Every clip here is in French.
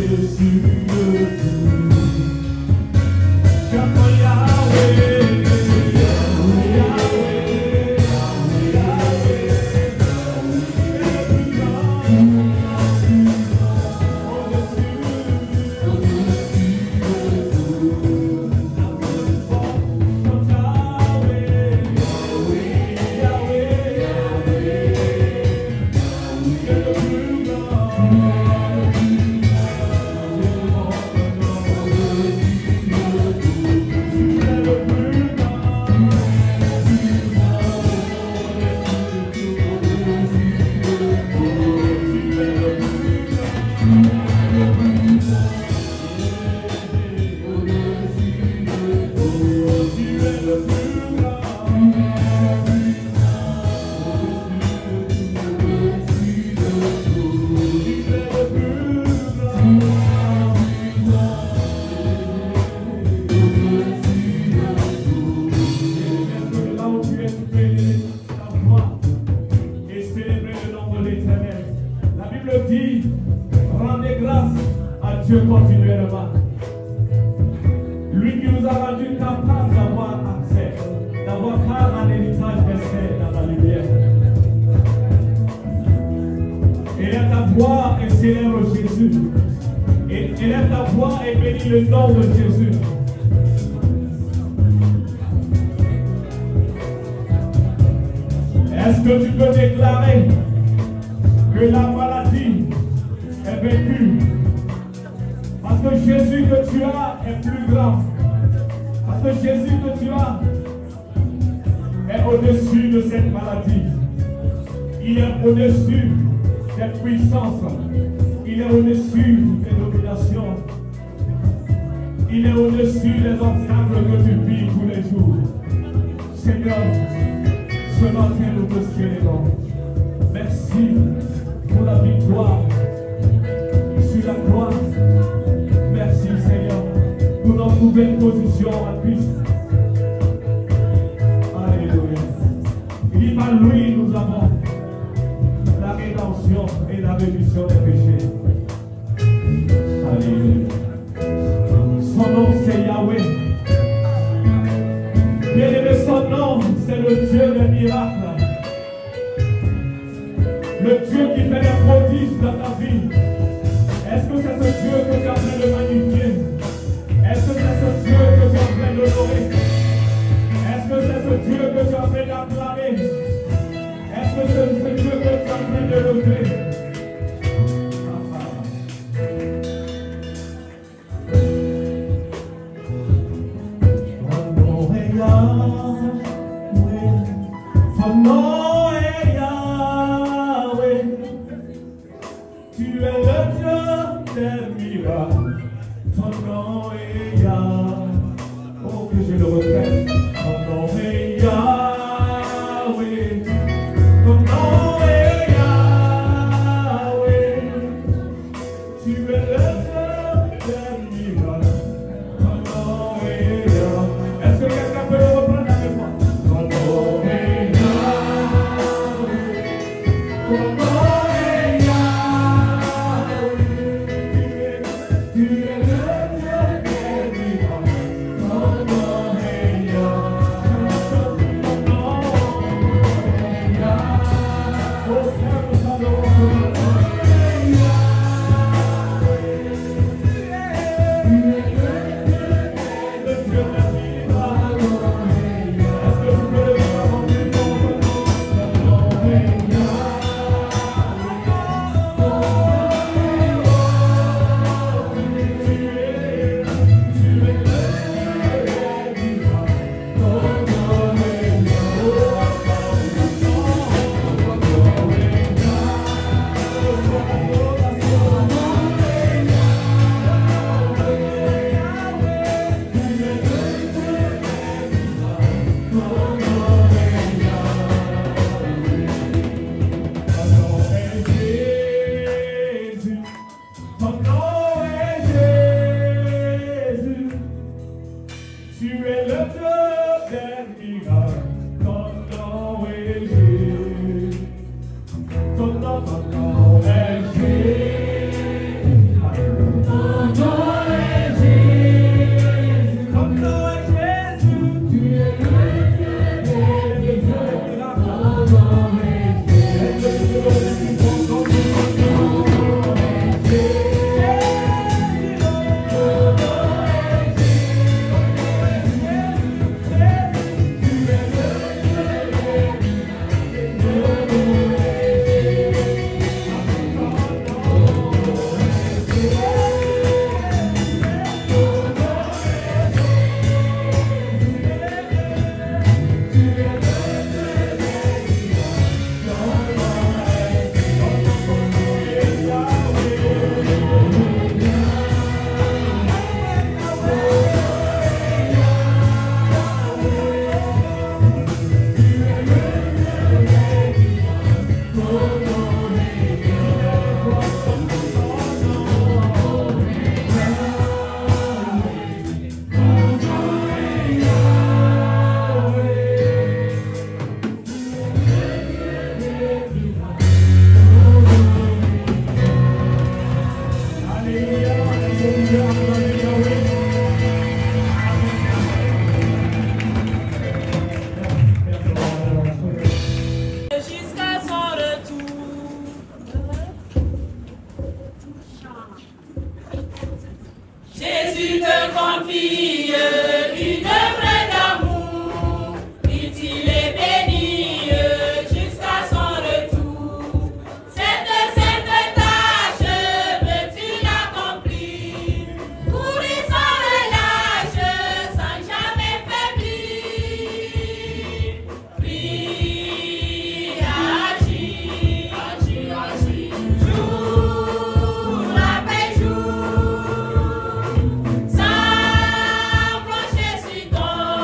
au-dessus de tout. Chante Yahweh, Yahweh, Yahweh, Yahweh, tu es le plus grand. Dieu continuellement. Lui qui nous a rendu capables d'avoir accès, d'avoir part à l'héritage des saints dans la lumière. Élève ta voix et célèbre Jésus. Élève ta voix et bénis le nom de Jésus. Est-ce que tu peux déclarer que la maladie est vaincue? Parce que Jésus que tu as est plus grand. Parce que Jésus que tu as est au-dessus de cette maladie. Il est au-dessus des puissances. Il est au-dessus des dominations. Il est au-dessus des obstacles que tu vis tous les jours. Seigneur, ce matin nous te célébrons. Merci pour la victoire sur la croix. Merci Seigneur pour notre nouvelle position en Christ. Alléluia. Il dit par lui nous avons la rédemption et la rémission des péchés. Alléluia. Son nom c'est Yahweh. Bien-aimé, son nom c'est le Dieu des miracles. Le Dieu qui fait des prodiges dans ta vie. Est-ce que c'est ce Dieu que tu es en train de magnifier? Est-ce que c'est ce Dieu que tu es en train d'honorer? Est-ce que c'est ce Dieu que tu es en train d'acclamer? Est-ce que c'est ce Dieu que tu es en train de lever? Ton nom est Yahweh. Ton nom est Yahweh. Tu es le Dieu des miracles, ton nom est Yahweh. Oh, que je le répète, ton nom est Yahweh, ton nom est Yahweh. Tu es le Dieu des miracles, ton nom est Yahweh. Est-ce que quelqu'un peut le reprendre avec moi? Ton nom est Yahweh, ton nom est Jésus te confie une œuvre d'amour, utile et bénie jusqu'à son retour. Cette tâche, veux-tu l'accomplir? Courir sans relâche, sans jamais faiblir. Prie, agis, jour après jour, sans blanchir sur ton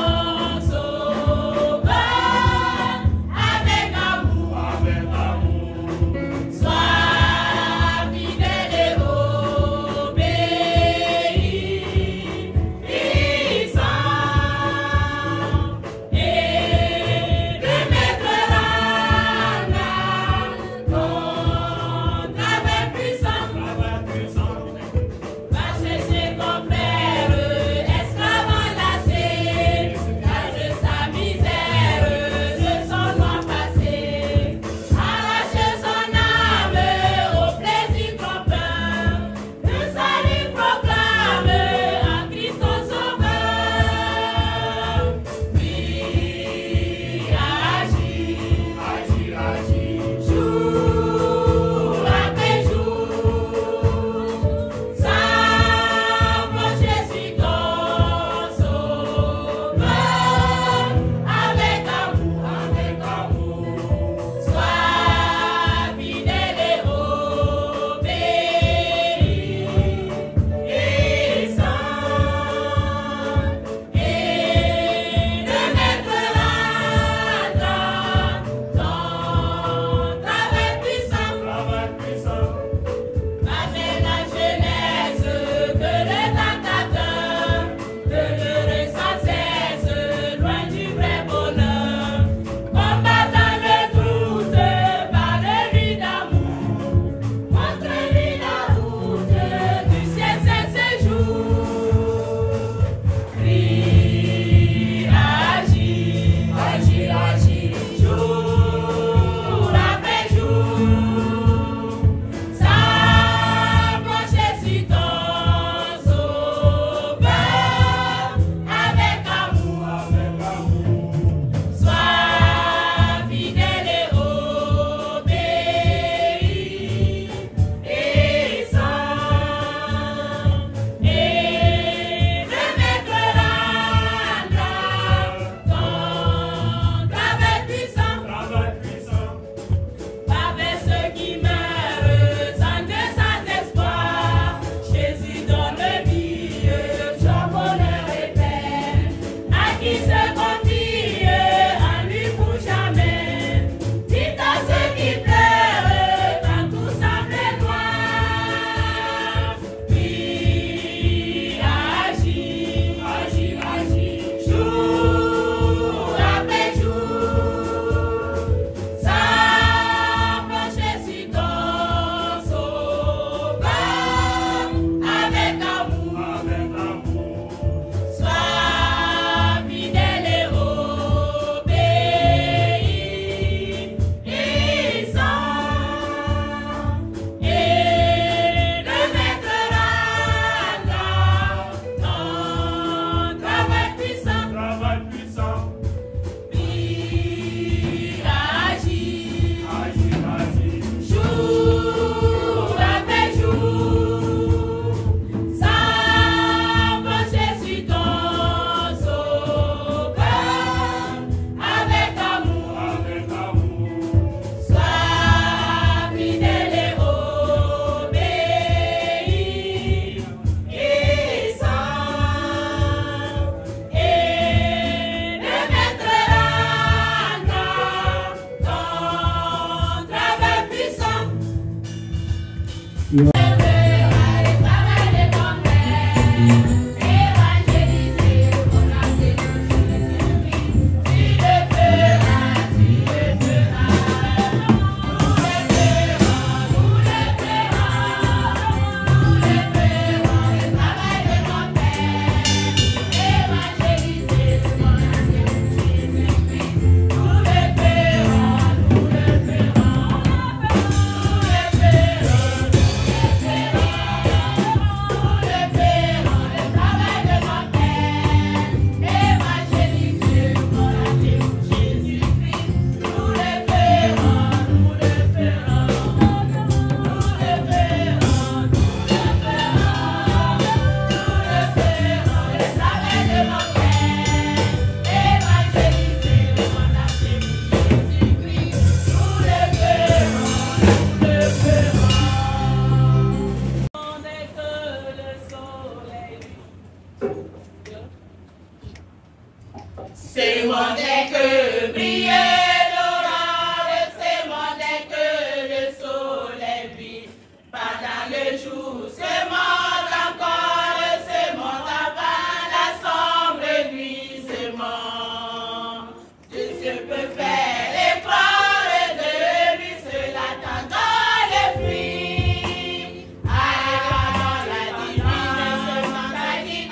Pendant le jour, c'est mort encore, c'est mort avant la sombre nuit, c'est mort. Dieu peut faire les corps de lui, cela t'entend les fruits. Allez, dans la divine semence,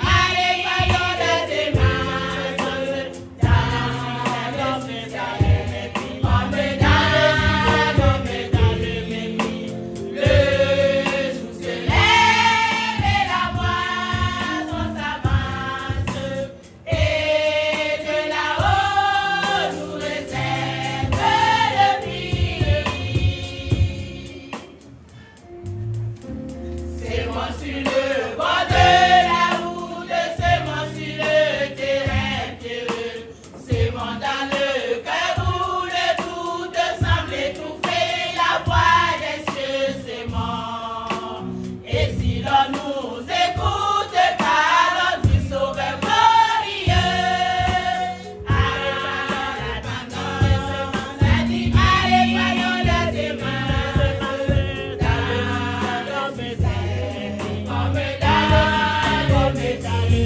allez, dans la semence, dans le ciel, on me dans le mépris. Le jour se lève et la moisson s'avance, et de là-haut nous réserve le prix. C'est moi sur le bord de la route, c'est moi sur le terrain pierreux, c'est moi dans le cœur où le doute semble étouffer la voix des cieux, c'est moi. Et si l'on nous écoute, parlons du sauveur glorieux. Allez, voyons la démarche, dans le ciel, comme dans le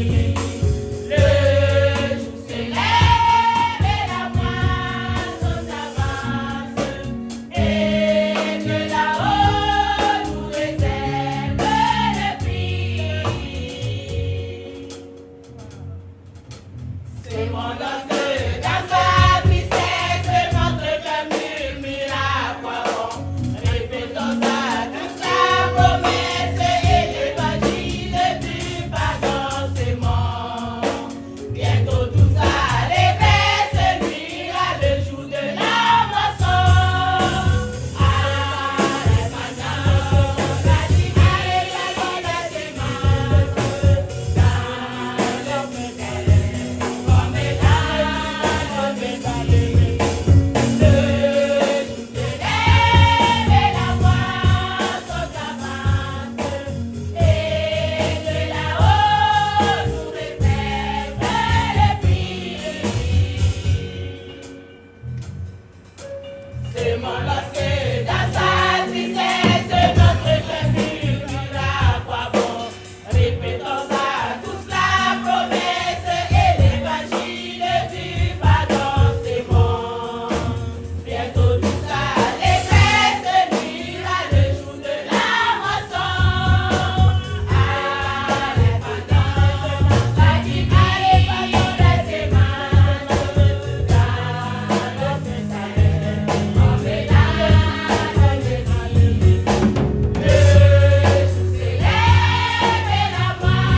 jour se lève et la moisson s'avance, et de là-haut nous réserve le prix. C'est mon lorsque dans sa tristesse notre cœur murmure à quoi bon. Répétons ça, toute sa promesse et l'évangile du pardon, c'est mon. Bientôt tout ça l'éveil nuira le jour de la moisson. Allez, pendant la vie, allez, la démarche, dans le ciel, comme dans le ciel. Le jour se lève et la moisson s'avance, et de là-haut nous réserve le prix. C'est mon lorsque dans sa tristesse notre cœur murmure à quoi bon. Répétons ça, tous la promesse et l'évangile du pardon, c'est bon. Bientôt tout ça l'éveil nuira le jour de la moisson. Allez, pendant la vie, allez, pendant la semence, dans le ciel, on met dans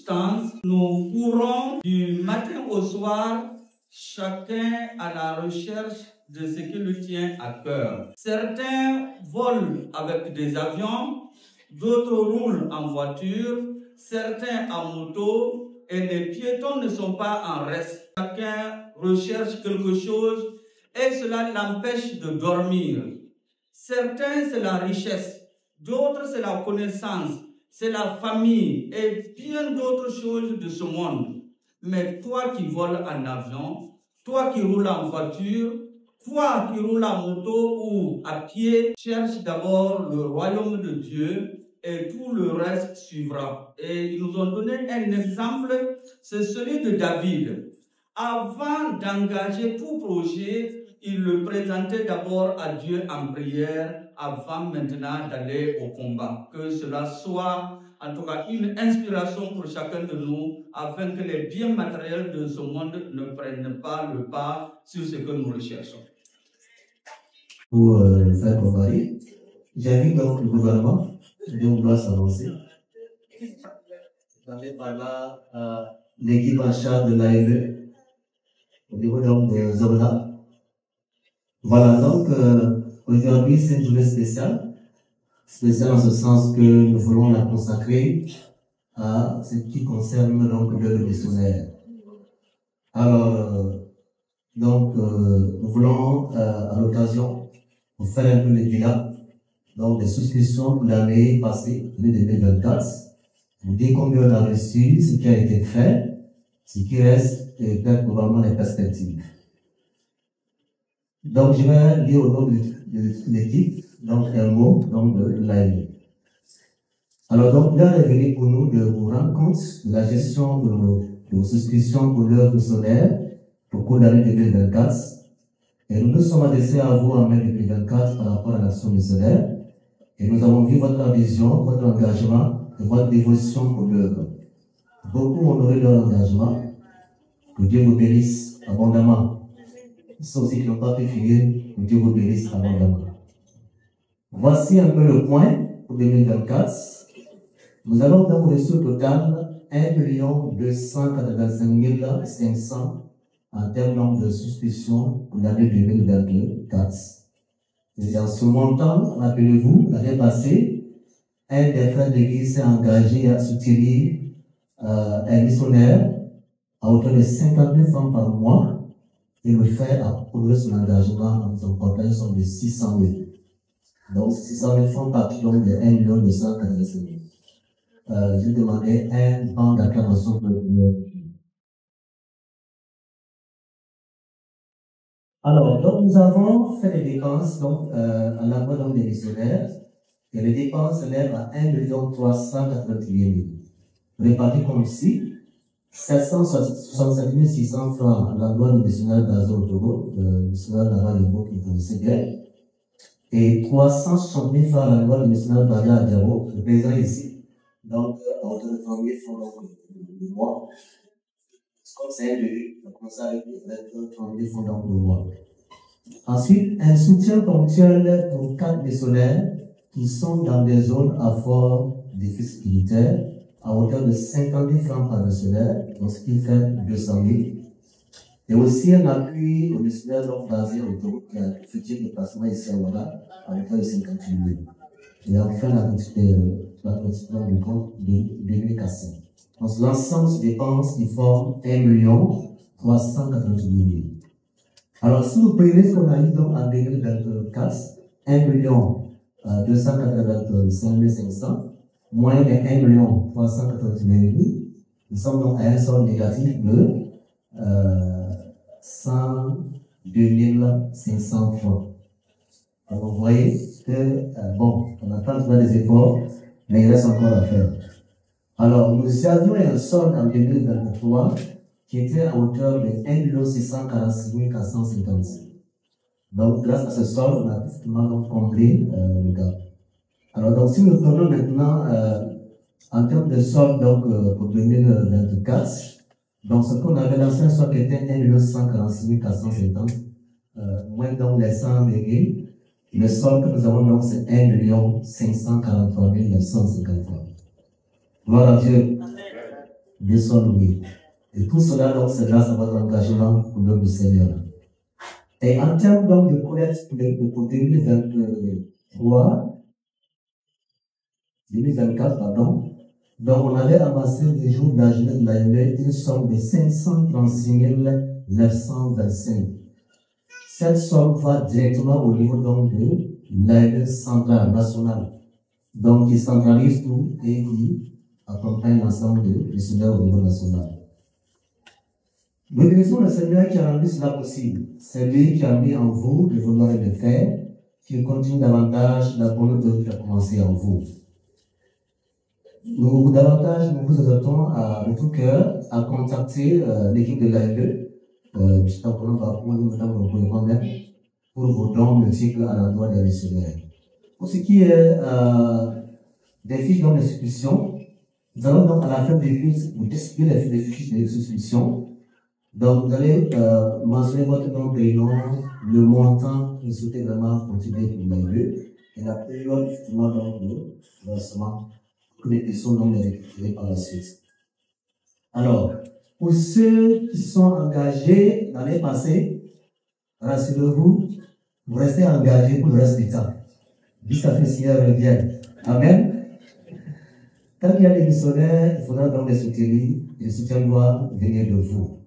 substance, nous courons du matin au soir, chacun à la recherche de ce qui lui tient à cœur. Certains volent avec des avions, d'autres roulent en voiture, certains en moto, et les piétons ne sont pas en reste. Chacun recherche quelque chose et cela l'empêche de dormir. Certains, c'est la richesse, d'autres, c'est la connaissance, c'est la famille et bien d'autres choses de ce monde. Mais toi qui voles en avion, toi qui roules en voiture, toi qui roules en moto ou à pied, cherche d'abord le royaume de Dieu et tout le reste suivra. Et ils nous ont donné un exemple, c'est celui de David. Avant d'engager tout projet, il le présentait d'abord à Dieu en prière avant maintenant d'aller au combat. Que cela soit en tout cas une inspiration pour chacun de nous afin que les biens matériels de ce monde ne prennent pas le pas sur ce que nous recherchons. Pour faire combattre, j'invite donc le gouvernement et on doit s'avancer. J'avais par là l'équipe en charge de l'AEV au niveau donc de Zobla. Voilà, donc aujourd'hui c'est une journée spéciale en ce sens que nous voulons la consacrer à ce qui concerne donc l'œuvre missionnaire. Alors, nous voulons à l'occasion vous faire un peu le bilan donc des souscriptions pour l'année passée, l'année 2024, vous dire combien on a reçu, ce qui a été fait, ce qui reste et peut-être probablement les perspectives. Donc, je vais lire au nom de l'équipe, donc un mot donc de l'AEV. Alors, donc, il est venu pour nous de vous rendre compte de la gestion de nos souscriptions pour l'œuvre missionnaire au cours de l'année 2024. Et nous nous sommes adressés à vous en mai 2024 par rapport à l'action missionnaire. Et nous avons vu votre adhésion, votre engagement et votre dévotion pour l'œuvre. Beaucoup ont honoré leur engagement. Que Dieu vous bénisse abondamment. Ceux aussi qui n'ont pas pu finir, que Dieu vous bénisse abondamment. Voici un peu le point pour 2024. Nous allons donc reçu au total 1 285 500 en termes de souscription pour l'année 2024. Et dans ce montant, rappelez-vous, l'année passée, un des frères d'église s'est engagé à soutenir un missionnaire à hauteur de 50 000 francs par mois et le frère a prouvé son engagement en son portage somme de 600 000. Donc 600 000 francs par donc de 1 285 000. Je demandais un banc d'acclamation pour le Seigneur. Alors, donc nous avons fait les dépenses donc, à l'envoi des missionnaires et les dépenses s'élèvent à 1 388 000. Répartis comme ici, 767 600 francs à l'envoi du missionnaire d'Azo au Togo, le missionnaire Nava-Levo qui connaissait bien, et 360 000 francs à l'envoi du missionnaire Badia Adiabo, le président ici, donc à hauteur de 30 000 francs le mois. Comme c'est un début, on commence avec 30 000 francs dans le mois. Ensuite, un soutien ponctuel pour 4 missionnaires qui sont dans des zones à fort déficit militaire à hauteur de 50 000 francs par missionnaire, donc ce qui fait 200 000. Et aussi un appui aux missionnaires donc basés au Togo qui a un futur déplacement ici à Ouaga à hauteur de 58 000. Et enfin, la constitution du compte de 2004. Donc, l'ensemble se dépense qui forme 1 388 000. Alors, si vous prenez ce qu'on a eu donc en 2024, 1 285 500, moins les 1 388 000, nous sommes donc à un solde négatif de 102 500 francs. Donc, vous voyez que, bon, on a fait des efforts, mais il reste encore à faire. Alors, nous avions un solde en 2023 qui était à hauteur de 1 646 456. Donc, grâce à ce solde, on a effectivement comblé le gap. Alors, donc, si nous prenons maintenant en termes de solde donc, pour 2024, donc ce qu'on avait lancé un solde qui était 1 146 450, moins donc les 100 000. Le solde que nous avons donc, c'est 1 543 953. Gloire à Dieu. de son louer. Et tout cela, donc, c'est grâce à votre engagement pour l'œuvre du Seigneur. Et en termes donc de collecte pour 2024, pardon, donc on avait amassé des jours de la journée de l'AME une somme de 536 925. Cette somme va directement au niveau donc de l'AME centrale, nationale, donc qui centralise tout et qui accompagne l'ensemble des missionnaires au niveau national. Nous bénissons le Seigneur qui a rendu cela possible. C'est lui qui a mis en vous le vouloir et le faire, qui continue davantage la bonne œuvre qui a commencé en vous. Nous vous exhortons de tout cœur à contacter l'équipe de l'AME, pour vos dons multiples à l'endroit des missionnaires. Pour ce qui est des fiches dans l'institution, nous allons donc à la fin des fiches vous distribuer les fiches de l'institution. Donc vous allez mentionner votre nom, prénom, le montant que vous souhaitez vraiment continuer pour l'AME et la période effectivement donc de lancement que les questions donc les récupérer par la suite. Alors, pour ceux qui sont engagés l'année passée, rassurez-vous, vous restez engagés pour le reste du temps. Jusqu'à ce que le Seigneur revienne. Amen. Tant qu'il y a des missionnaires, il faudra donc les soutenir, et le soutien doit venir de vous.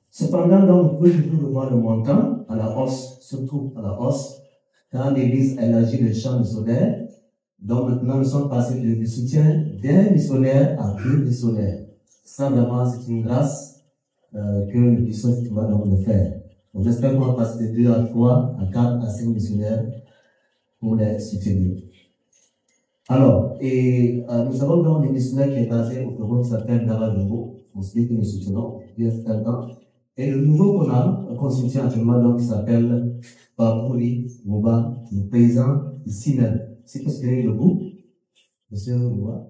Cependant, donc, vous pouvez toujours revoir le montant à la hausse, surtout à la hausse, quand l'Église élargit le champ missionnaire. Donc maintenant, nous sommes passés du soutien d'un missionnaire à 2 missionnaires. Ça, vraiment, c'est une grâce que nous puissions effectivement donc le faire. Donc j'espère qu'on va passer de 2 à 3, à 4, à 5 missionnaires pour les soutenir. Alors, et nous avons donc des missionnaires qui est basé au Togo qui s'appelle Navajobo. On se dit que nous soutenons, bien certain. Et le nouveau qu'on soutient actuellement, donc, qui s'appelle Bapouri Mouba, le paysan ici même. C'est parce qu'il est debout, monsieur Mouba.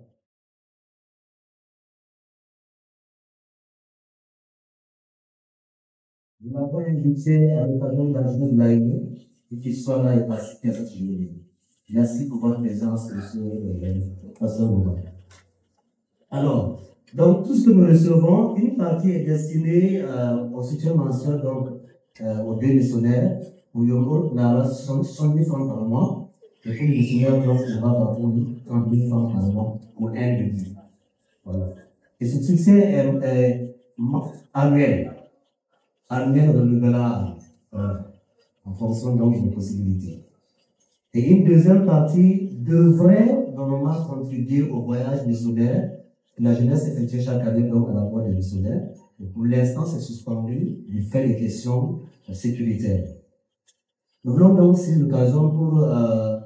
Nous l'avons invité à l'occasion de la journée de l'AME et qu'il soit là et participer à cette journée. Merci pour votre présence, monsieur Pasteur Mouba. Alors, donc tout ce que nous recevons, une partie est destinée au soutien mensuel donc aux 2 missionnaires, pour Yombo, la 60 000 francs par mois. Et pour les missionnaires, donc, on va avoir 30 000 francs par mois pour un début. Voilà. Et ce soutien est annuel. Annuel renouvelable. En fonction donc des possibilités. Et une deuxième partie devrait normalement contribuer au voyage missionnaire que la jeunesse effectue chaque année donc à la voie des missionnaires. Et pour l'instant, c'est suspendu du fait des questions sécuritaires. Nous voulons donc saisir l'occasion pour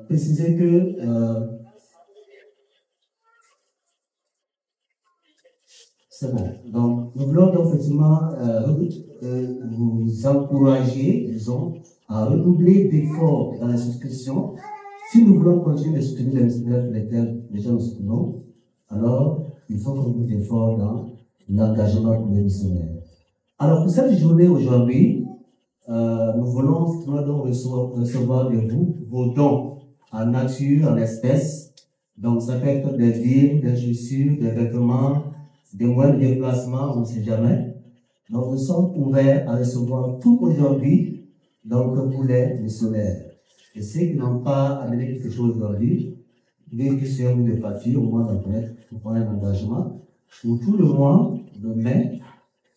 préciser que c'est bon. Donc, nous voulons donc effectivement vous encourager, disons, à redoubler d'efforts dans la souscription. Si nous voulons continuer de soutenir les missionnaires pour lesquels déjà nous soutenons, alors il faut qu'on mette d'efforts dans l'engagement pour les missionnaires. Alors, pour cette journée aujourd'hui, nous voulons donc recevoir de vous vos dons en nature, en espèces. Donc, ça peut être des vivres, des chaussures, des vêtements, des moyens de déplacement, on ne sait jamais. Donc, nous sommes ouverts à recevoir tout aujourd'hui, donc pour les missionnaires. Et ceux qui n'ont pas amené quelque chose aujourd'hui, vérifiez sur une de papier au mois d'après pour prendre un engagement. Pour tout le mois de mai,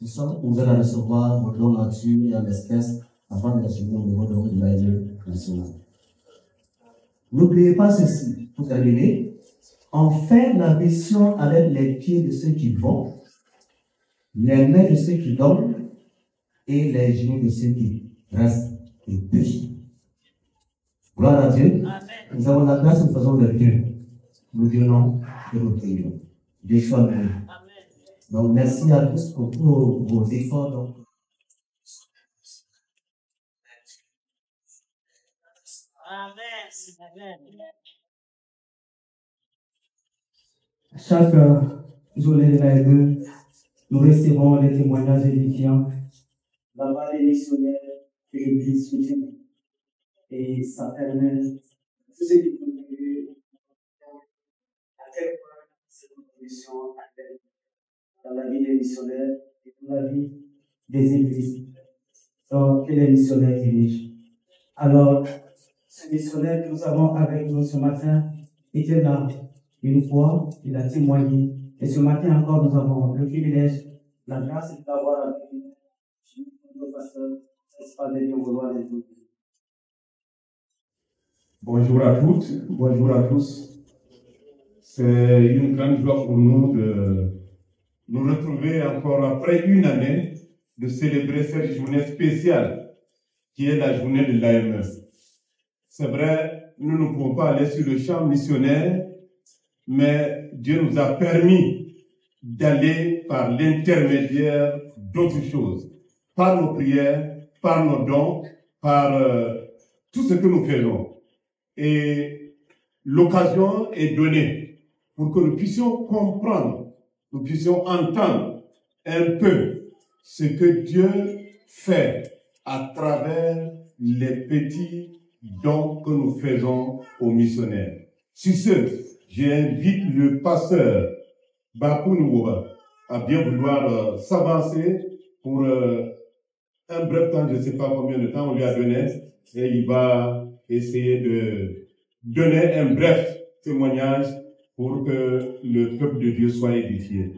nous sommes ouverts à recevoir vos dons en nature et en espèces avant de les recevoir au niveau de l'AME nationale. N'oubliez pas ceci, pour terminer, on fait la mission avec les pieds de ceux qui vont, les mains de ceux qui donnent et les genoux de ceux qui restent et prient. Gloire à Dieu. Amen. Nous avons la grâce, nous faisons le Dieu. Nous donnons et nous prions. Dieu soit béni. Donc, merci à tous pour tous vos efforts. Donc, Amen. Chaque journée de l'AME, nous recevons les témoignages édifiants. Là-bas, les missionnaires que l'Église soutient. Et ça permet de tous ceux qui contribuent à quel point cette mission a été dans la vie des missionnaires et dans la vie des églises que les missionnaires dirigent. Alors, ce missionnaire que nous avons avec nous ce matin était là une fois, il a témoigné. Et ce matin encore, nous avons le privilège, la grâce de l'avoir avec nous. Notre pasteur, c'est pas de vouloir les autres. Bonjour à toutes, bonjour à tous. C'est une grande joie pour nous de nous retrouver encore après une année de célébrer cette journée spéciale qui est la journée de l'AME. C'est vrai, nous ne pouvons pas aller sur le champ missionnaire, mais Dieu nous a permis d'aller par l'intermédiaire d'autres choses, par nos prières, par nos dons, par tout ce que nous faisons. Et l'occasion est donnée pour que nous puissions comprendre, nous puissions entendre un peu ce que Dieu fait à travers les petits dons que nous faisons aux missionnaires. Sur ce, j'invite le pasteur Bakou Nouba à bien vouloir s'avancer pour un bref temps, je ne sais pas combien de temps on lui a donné, et il va essayer de donner un bref témoignage pour que le peuple de Dieu soit édifié.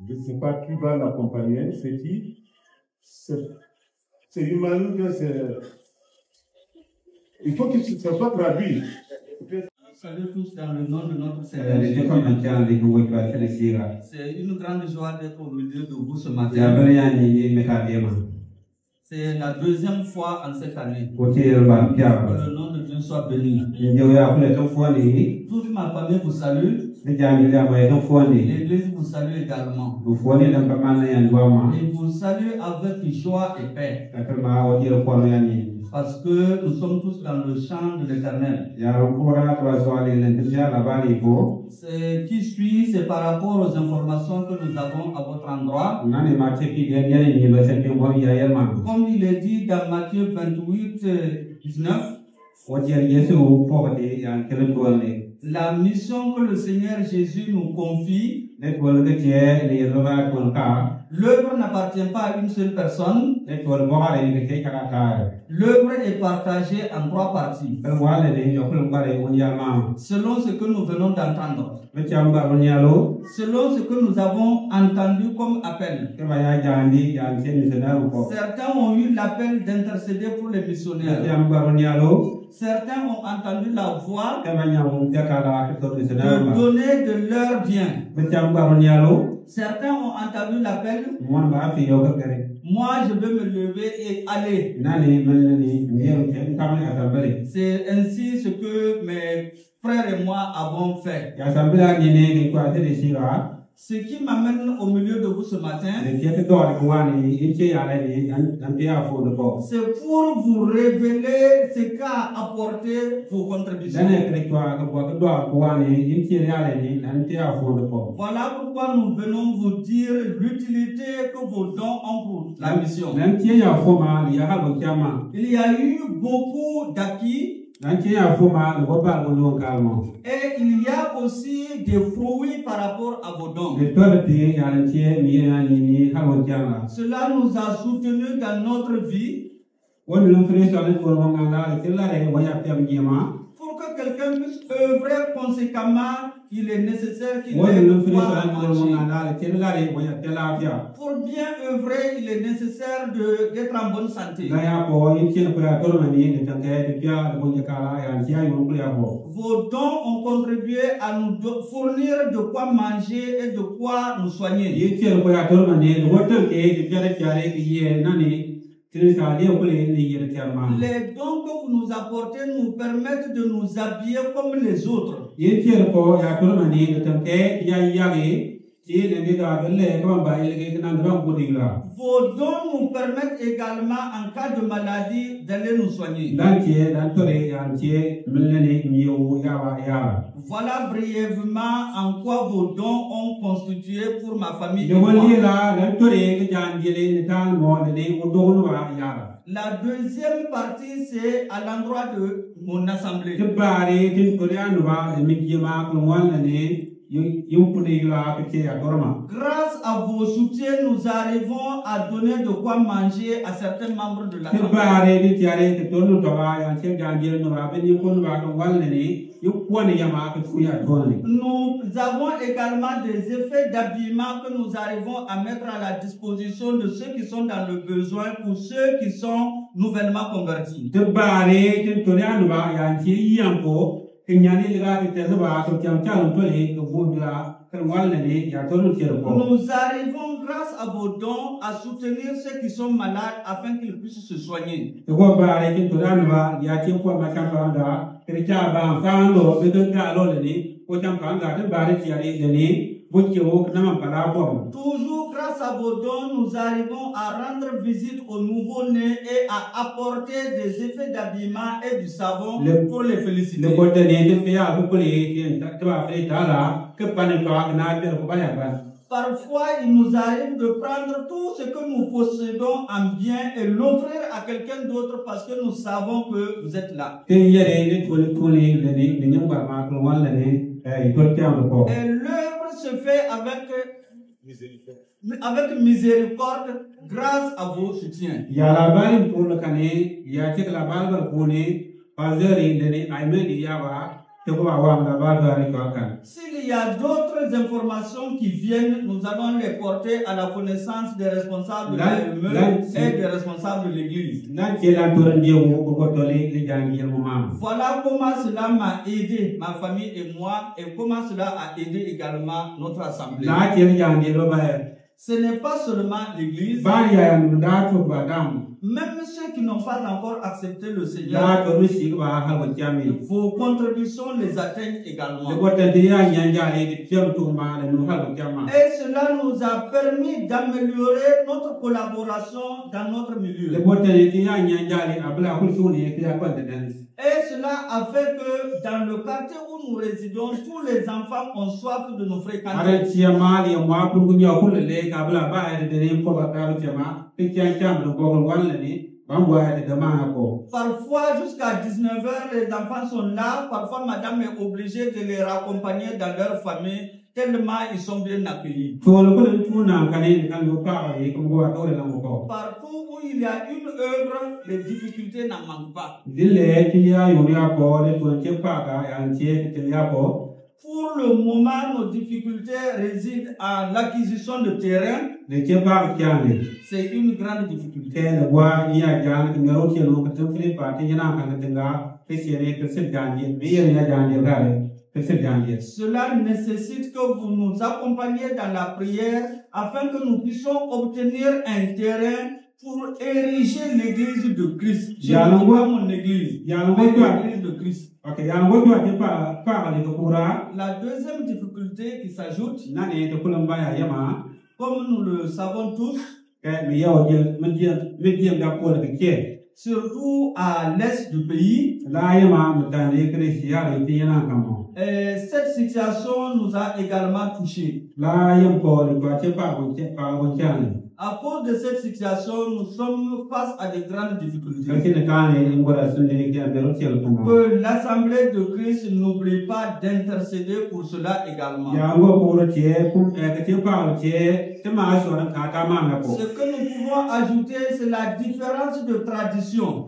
Je ne sais pas qui va l'accompagner, c'est qui? C'est Emmanuel, il faut que ce soit traduit. Salut tous dans le nom de notre Seigneur. C'est une grande joie d'être au milieu de vous ce matin. C'est la deuxième fois en cette année. Que le nom de Dieu soit béni. Toute ma famille vous salue. L'Église vous salue également. Et vous salue avec joie et paix. Parce que nous sommes tous dans le champ de l'Éternel. Ce qui suit, c'est par rapport aux informations que nous avons à votre endroit. Comme il est dit dans Matthieu 28, 19, la mission que le Seigneur Jésus nous confie, l'œuvre n'appartient pas à une seule personne. L'œuvre est partagée en 3 parties. Selon ce que nous venons d'entendre. Selon ce que nous avons entendu comme appel. Certains ont eu l'appel d'intercéder pour les missionnaires. Certains ont entendu la voix de donner de leur bien. Certains ont entendu l'appel. Moi, je vais me lever et aller. C'est ainsi ce que mes frères et moi avons fait. Ce qui m'amène au milieu de vous ce matin, c'est pour vous révéler ce qu'a apporté vos contributions. Voilà pourquoi nous venons vous dire l'utilité que vos dons ont pour la mission. Il y a eu beaucoup d'acquis. Et il y a aussi des fruits par rapport à vos dons. Cela nous a soutenus dans notre vie. Pour que quelqu'un puisse œuvrer conséquemment, il est nécessaire qu'il ait le pouvoir à manger. Pour bien œuvrer, il est nécessaire d'être en bonne santé. Vos dons ont contribué à nous fournir de quoi manger et de quoi nous soigner. Les dons que vous nous apportez nous permettent de nous habiller comme les autres. Vos dons nous permettent également, en cas de maladie, d'aller nous soigner. Voilà brièvement en quoi vos dons ont constitué pour ma famille. La deuxième partie, c'est à l'endroit de mon assemblée. Grâce à vos soutiens, nous arrivons à donner de quoi manger à certains membres de la famille. Nous avons également des effets d'habillement que nous arrivons à mettre à la disposition de ceux qui sont dans le besoin ou ceux qui sont nouvellement convertis. Nous arrivons grâce à vos dons à soutenir ceux qui sont malades afin qu'ils puissent se soigner. Toujours grâce à vos dons, nous arrivons à rendre visite aux nouveaux-nés et à apporter des effets d'habillement et du savon pour les féliciter. Parfois, il nous arrive de prendre tout ce que nous possédons en bien et l'offrir à quelqu'un d'autre parce que nous savons que vous êtes là. Et l'œuvre se fait avec miséricorde grâce à vos soutiens. S'il y a d'autres informations qui viennent, nous allons les porter à la connaissance des responsables de l'AME et des responsables de l'Église. Voilà comment cela m'a aidé, ma famille et moi, et comment cela a aidé également notre assemblée. Ce n'est pas seulement l'Église. Même ceux qui n'ont pas encore accepté le Seigneur, vos contributions les atteignent également. Et cela nous a permis d'améliorer notre collaboration dans notre milieu. Et cela a fait que dans le quartier où nous résidons, tous les enfants ont soif de nous fréquenter. Parfois, jusqu'à 19h, les enfants sont là. Parfois, madame est obligée de les raccompagner dans leur famille, tellement ils sont bien accueillis. Partout où il y a une œuvre, les difficultés n'en manquent pas. Pour le moment, nos difficultés résident à l'acquisition de terrain. C'est une grande difficulté. Cela nécessite que vous nous accompagniez dans la prière afin que nous puissions obtenir un terrain pour ériger l'église de Christ. Je ne dis pas mon église, l'église de Christ. La deuxième difficulté qui s'ajoute, comme nous le savons tous, surtout à l'est du pays, cette situation nous a également touchés. À cause de cette situation, nous sommes face à de grandes difficultés. Que l'Assemblée de Christ n'oublie pas d'intercéder pour cela également. Ce que nous pouvons ajouter, c'est la différence de tradition.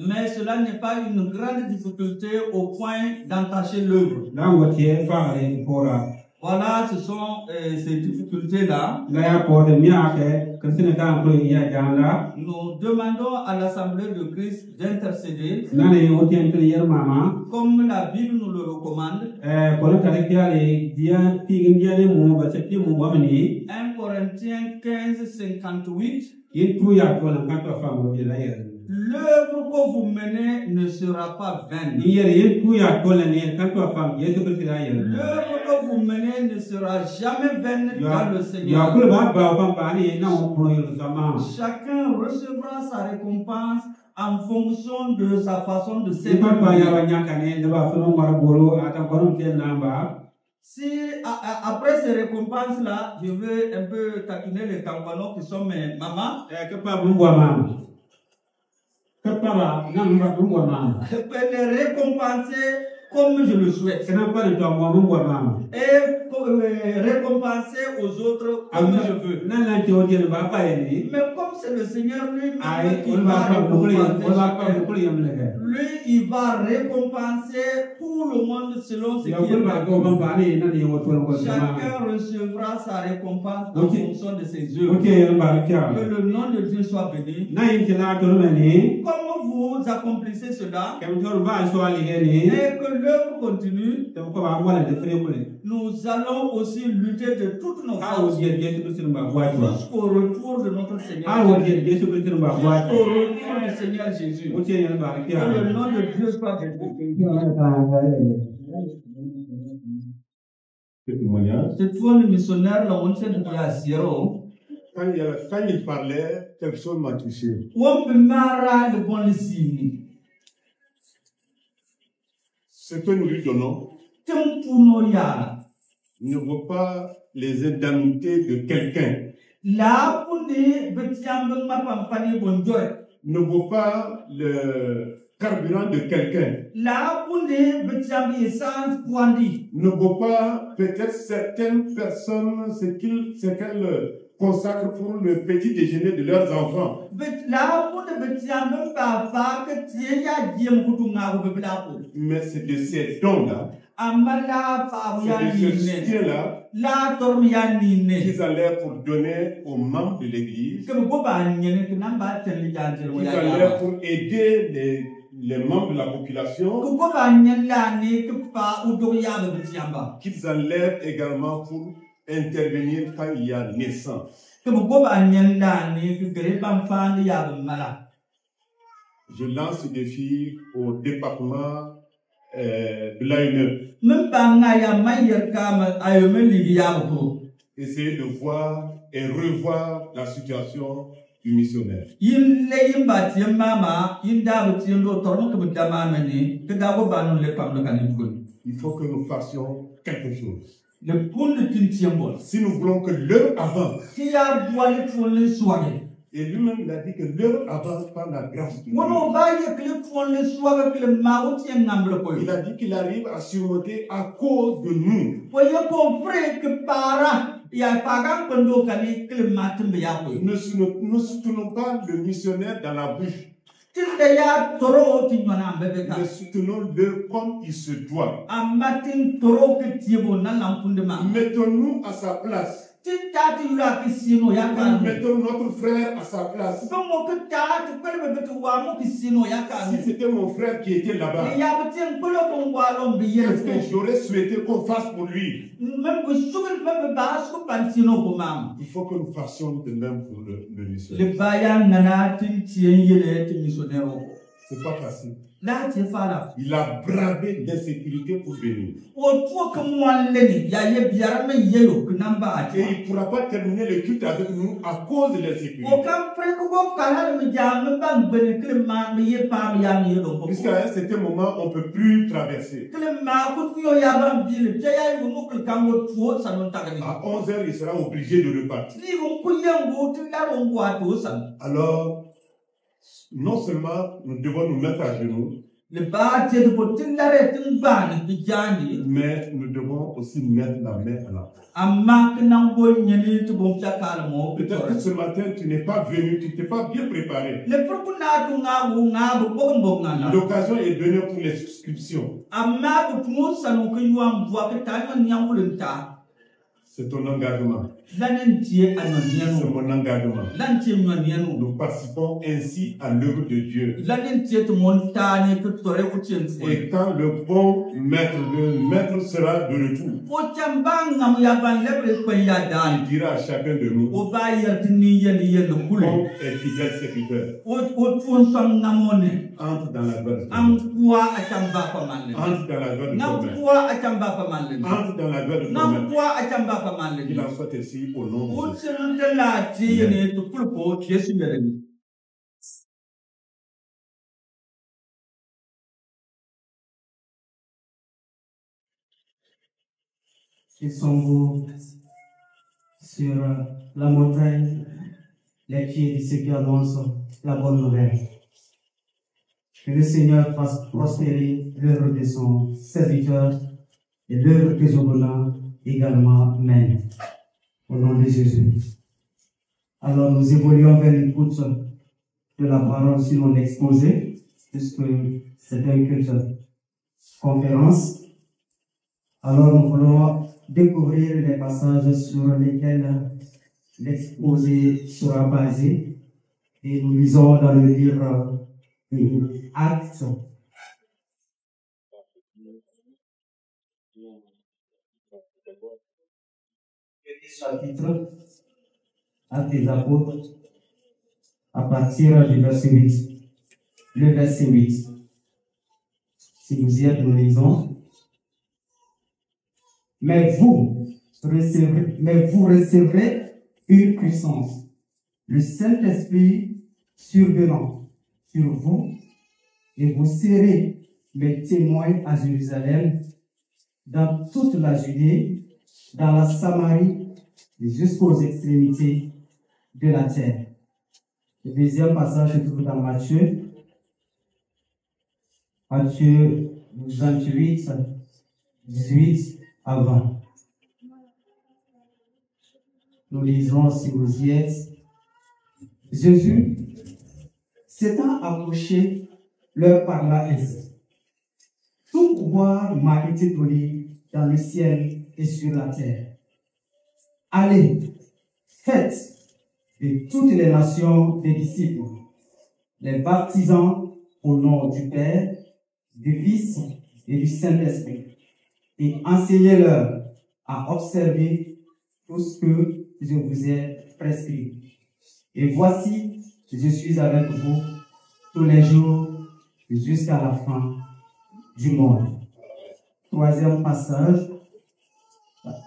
Mais cela n'est pas une grande difficulté au point d'entacher l'œuvre. Voilà, ce sont ces difficultés-là. Nous demandons à l'Assemblée de Christ d'intercéder, comme la Bible nous le recommande. 1 Corinthiens 15:58. L'œuvre que vous menez ne sera pas vaine. L'œuvre que vous menez ne sera jamais vaine dans le Seigneur. Chacun recevra sa récompense en fonction de sa façon de s'exprimer. Si après ces récompenses-là, je veux un peu taquiner les campagnons qui sont mes mamans. Les récompenser comme je le souhaite. C'est pas le temps, moi, mon bois. Et récompenser aux autres comme je veux. Mais comme c'est le Seigneur lui-même qui va récompenser, lui, il va récompenser tout le monde selon ce qu'il a. Chacun recevra sa récompense en fonction de ses œuvres. Que le nom de Dieu soit béni. Comme vous accomplissez cela, et que l'œuvre continue, nous allons aussi lutter de toutes nos forces jusqu'au retour de notre Seigneur. Jusqu'au retour du Seigneur Jésus. Que le nom de Dieu soit béni. Cette fois, le missionnaire, là, on s'est dit à Sierra. Quand il parlait, quelque chose m'a touché. Ce que nous lui donnons ne vaut pas les indemnités de quelqu'un. Ne vaut pas le carburant de quelqu'un. Ne vaut pas peut-être certaines personnes ce qu'elles consacrent pour le petit déjeuner de leurs enfants. Mais c'est de ces dons-là, c'est de ce soutien-là qu'ils allaient pour donner aux membres de l'Église, qu'ils allaient pour aider les membres de la population, qu'ils allaient également pour intervenir quand il y a naissance. Je lance ce défi au département de l'ANE. Essayer de voir et revoir la situation du missionnaire. Il faut que nous fassions quelque chose. Si nous voulons que l'heure avance, et lui-même il a dit que l'heure avance par la grâce de Dieu. Il a dit qu'il arrive à surmonter à cause de nous. Ne soutenons pas le missionnaire dans la bouche. Mais soutenons-le comme il se doit. Mettons-nous à sa place. Mettons notre frère à sa place. Si c'était mon frère qui était là-bas, qu'est-ce que j'aurais souhaité qu'on fasse pour lui? Il faut que nous fassions de même pour le missionnaire. C'est pas facile. Il a bravé l'insécurité pour venir. Et il ne pourra pas terminer le culte avec nous à cause de l'insécurité. Puisqu'à un certain moment, on ne peut plus traverser. À 11h, il sera obligé de repartir. Alors, non seulement nous devons nous mettre à genoux, mais nous devons aussi mettre la main à la porte. Peut-être que ce matin, tu n'es pas venu, tu n'es pas bien préparé. L'occasion est donnée pour les souscriptions. C'est ton engagement. C'est mon engagement. Nous participons ainsi à l'œuvre de Dieu. Et quand le bon maître sera de retour, il dira à chacun de nous, bon et fidèle serviteur, entre dans la gloire de Dieu. Entre dans la gloire de Dieu. Entre dans la gloire de Dieu. Qu'il en soit ainsi au nom de Jésus. Ils sont vous sur la montagne, les pieds de ceux qui annoncent la bonne nouvelle. Que le Seigneur fasse prospérer l'œuvre de son serviteur et l'œuvre que je vous également. Amen. Au nom de Jésus. Alors nous évoluons vers l'écoute de la parole sur mon exposé, puisque c'est un culte conférence. Alors nous voulons découvrir les passages sur lesquels l'exposé sera basé et nous lisons dans le livre des Actes. Chapitre Actes des Apôtres à partir du verset 8. Le verset 8. Si vous y êtes, nous lisons. Mais vous recevrez une puissance, le Saint-Esprit survenant sur vous, et vous serez mes témoins à Jérusalem, dans toute la Judée, dans la Samarie, jusqu'aux extrémités de la terre. Le deuxième passage se trouve dans Matthieu 28, 18 à 20. Nous lisons si vous y êtes. Jésus, s'étant approché, leur parla ainsi. Tout pouvoir m'a été donné dans le ciel et sur la terre. Allez, faites de toutes les nations des disciples, les baptisant au nom du Père, du Fils et du Saint-Esprit, et enseignez-leur à observer tout ce que je vous ai prescrit. Et voici, je suis avec vous tous les jours jusqu'à la fin du monde. Troisième passage,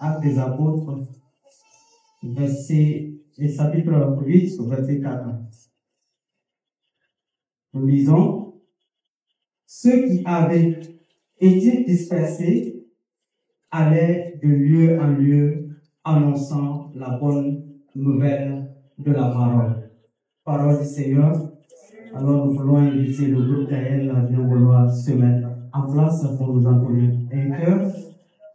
Actes des Apôtres, chapitre 8, verset 4. Nous lisons. Ceux qui avaient été dispersés allaient de lieu en lieu annonçant la bonne nouvelle de la parole. Parole du Seigneur. Alors nous voulons inviter le groupe d'Aël à bien vouloir se mettre en place pour nous encourager un cœur.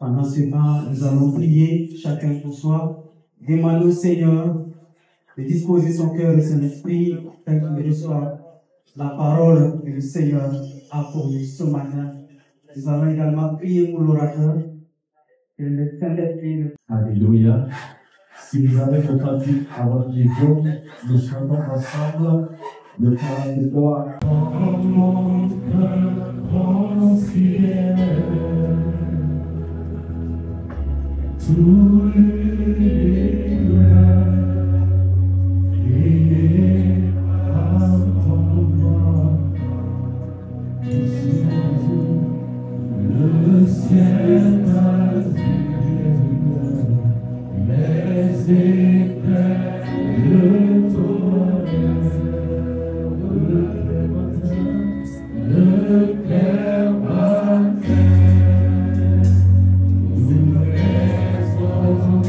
Pendant ce temps, nous allons prier chacun pour soi. Demandons au Seigneur de disposer son cœur et son esprit afin qu'il reçoive la parole que le Seigneur a pour nous ce matin. Nous allons également prier pour l'orateur. Que le Saint-Esprit. Alléluia. Si vous avez entendu à votre niveau, nous chantons ensemble le temps de gloire. Mon cœur considère tous les et le ciel a les éclairs, le tonnerre, le clair matin, nous restons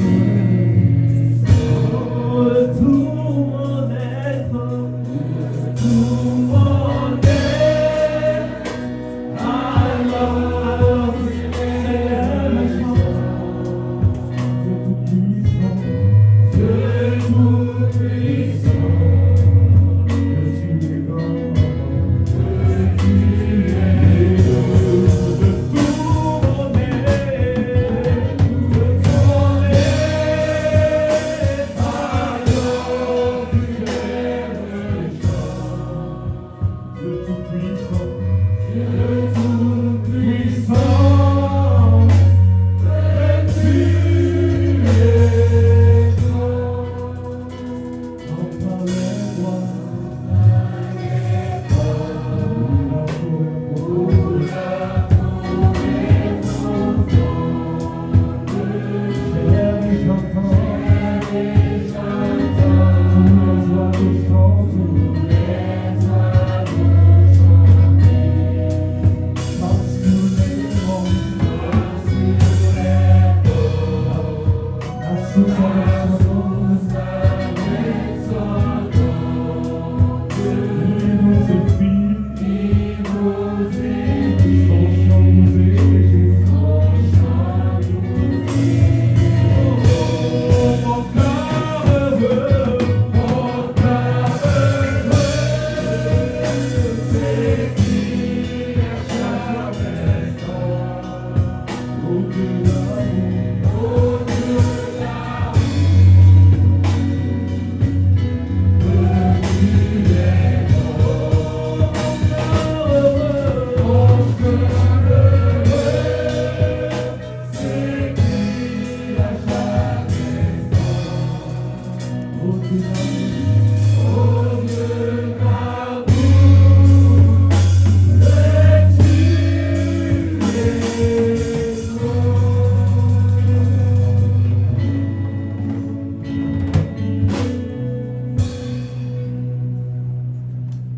tout mon être, tout mon être, alors c'est la chance de tout puissant.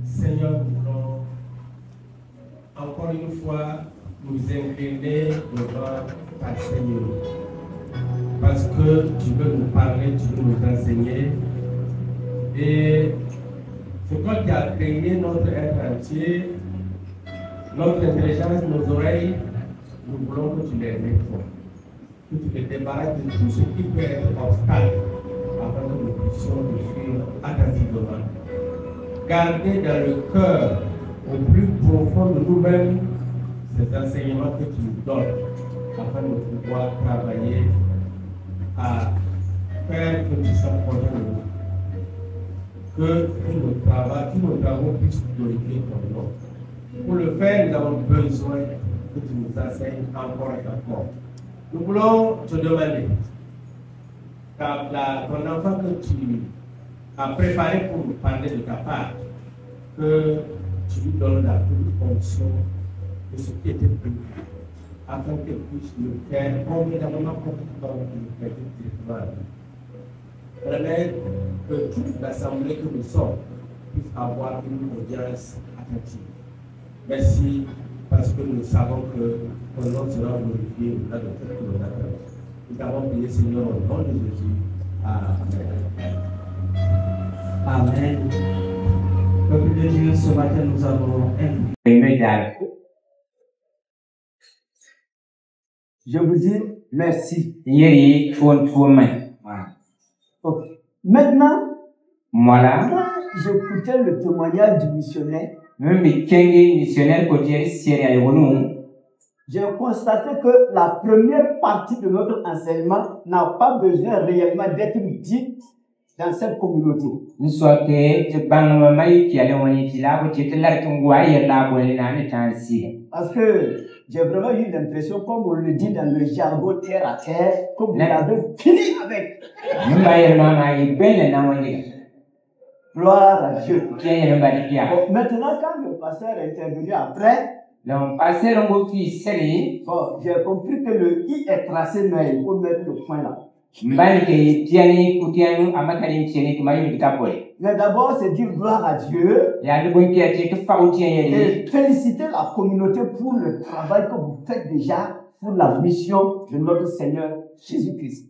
Seigneur, nous voulons encore une fois nous incliner devant ta Seigneur. Parce que tu veux nous parler, tu veux nous enseigner. Et c'est toi qui as créé notre être entier, notre intelligence, nos oreilles. Nous voulons que tu les répondes. Que tu te débarrasses de tout ce qui peut être obstacle afin que nous puissions te suivre attentivement. Garder dans le cœur, au plus profond de nous-mêmes, ces enseignements que tu nous donnes afin de pouvoir travailler à faire que tu sois content de nous. Que tous nos travaux puissent glorifier ton nom. Pour le faire, nous avons besoin que tu nous enseignes encore et encore. Nous voulons te demander, car ton enfant que tu as préparé pour nous parler de ta part, que tu lui donnes la toute fonction de ce qui était prévu, afin qu'elle puisse le faire convenablement comme le fait directement. Permettre que toute l'assemblée que nous sommes puisse avoir une audience attentive. Merci, parce que nous savons que ton nom sera glorifié au-delà de tout ce que nous attendons. Nous avons prié, Seigneur, au nom de Jésus. Amen. Amen. Peuple de Dieu, ce matin, nous avons Je vous dis merci. Okay. Maintenant, quand j'écoutais le témoignage du missionnaire, j'ai constaté que la première partie de notre enseignement n'a pas besoin réellement d'être dite dans cette communauté. Parce que j'ai vraiment eu l'impression, comme on le dit dans le jargon terre à terre, que vous avez fini avec. Gloire à Dieu. Bon, maintenant, quand le pasteur est intervenu après, j'ai compris que le I est tracé, mais il faut mettre le point là. Mais d'abord, c'est dire gloire à Dieu et féliciter la communauté pour le travail que vous faites déjà pour la mission de notre Seigneur Jésus-Christ.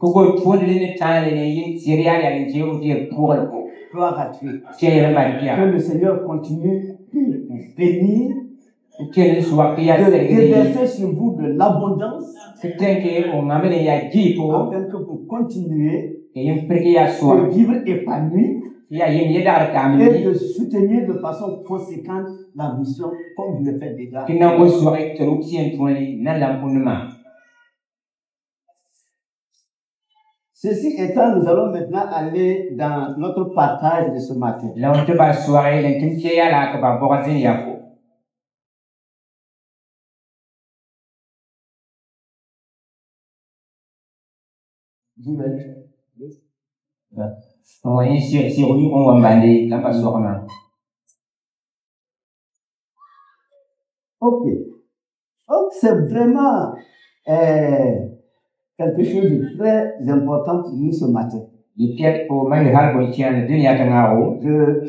Gloire à Dieu. Que le Seigneur continue de bénir, de déverser sur vous de l'abondance, afin que vous continuez de vivre épanoui et de soutenir de façon conséquente la mission comme vous le faites déjà. Ceci étant, nous allons maintenant aller dans notre partage de ce matin. Ok. Donc, c'est vraiment quelque chose de très important pour nous ce matin. De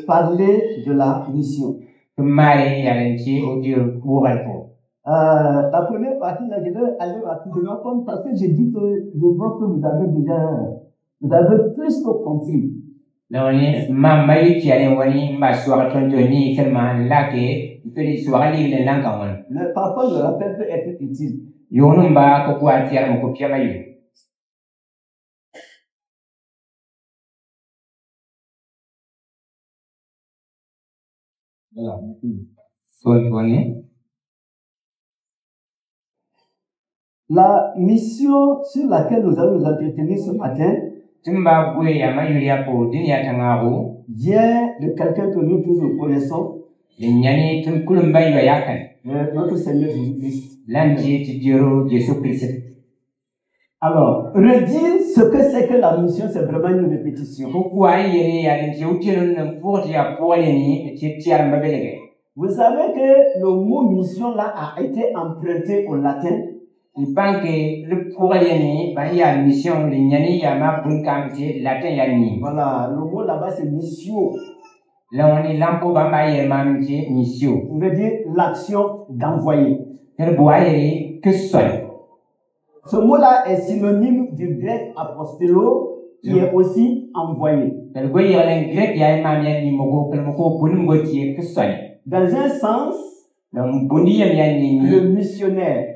parler de la mission. La première partie, là, je vais aller rapidement parce que j'ai dit que je pense que vous avez plus que compris. Mais parfois, le rappel peut être utile. Voilà. La mission sur laquelle nous allons nous entretenir ce matin vient de quelqu'un que nous tous nous connaissons, notre Seigneur Jésus-Christ. Alors, redire ce que c'est que la mission, c'est vraiment une répétition. Vous savez que le mot mission là a été emprunté au latin. Voilà, le mot là-bas c'est mission. On veut dire l'action d'envoyer. Ce mot-là est synonyme du grec apostello qui est aussi envoyé. Dans un sens, le missionnaire,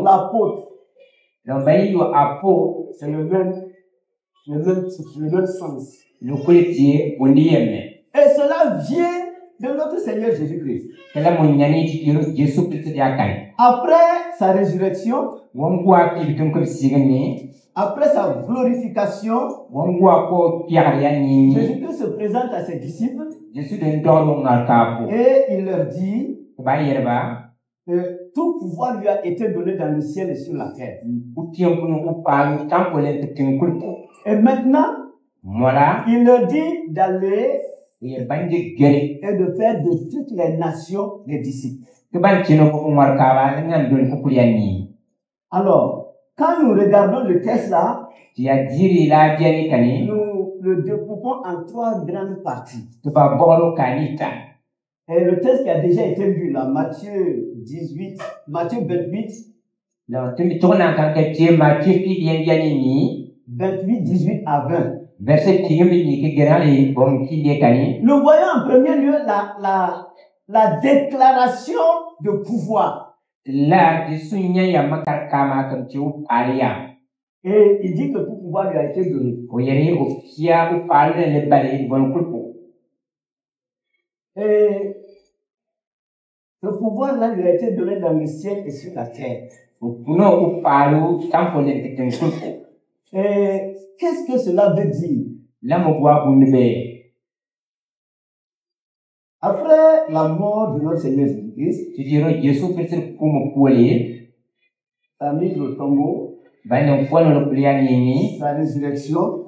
l'apôtre, c'est le même sens. Et cela vient de notre Seigneur Jésus-Christ. Après sa résurrection, après sa glorification, Jésus-Christ se présente à ses disciples et il leur dit que tout pouvoir lui a été donné dans le ciel et sur la terre. Et maintenant, il leur dit d'aller et de faire de toutes les nations des disciples. Alors, quand nous regardons le texte là, nous le découpons en 3 grandes parties. Et le texte qui a déjà été lu là, Matthieu 28, 28, 18 à 20. Nous voyons en premier lieu la déclaration de pouvoir. Et il dit que tout pouvoir lui a été donné. Et ce pouvoir-là lui a été donné dans le ciel et sur la terre. Et qu'est-ce que cela veut dire? Après la mort de notre Seigneur Jésus-Christ, sa mise au tombeau, sa résurrection,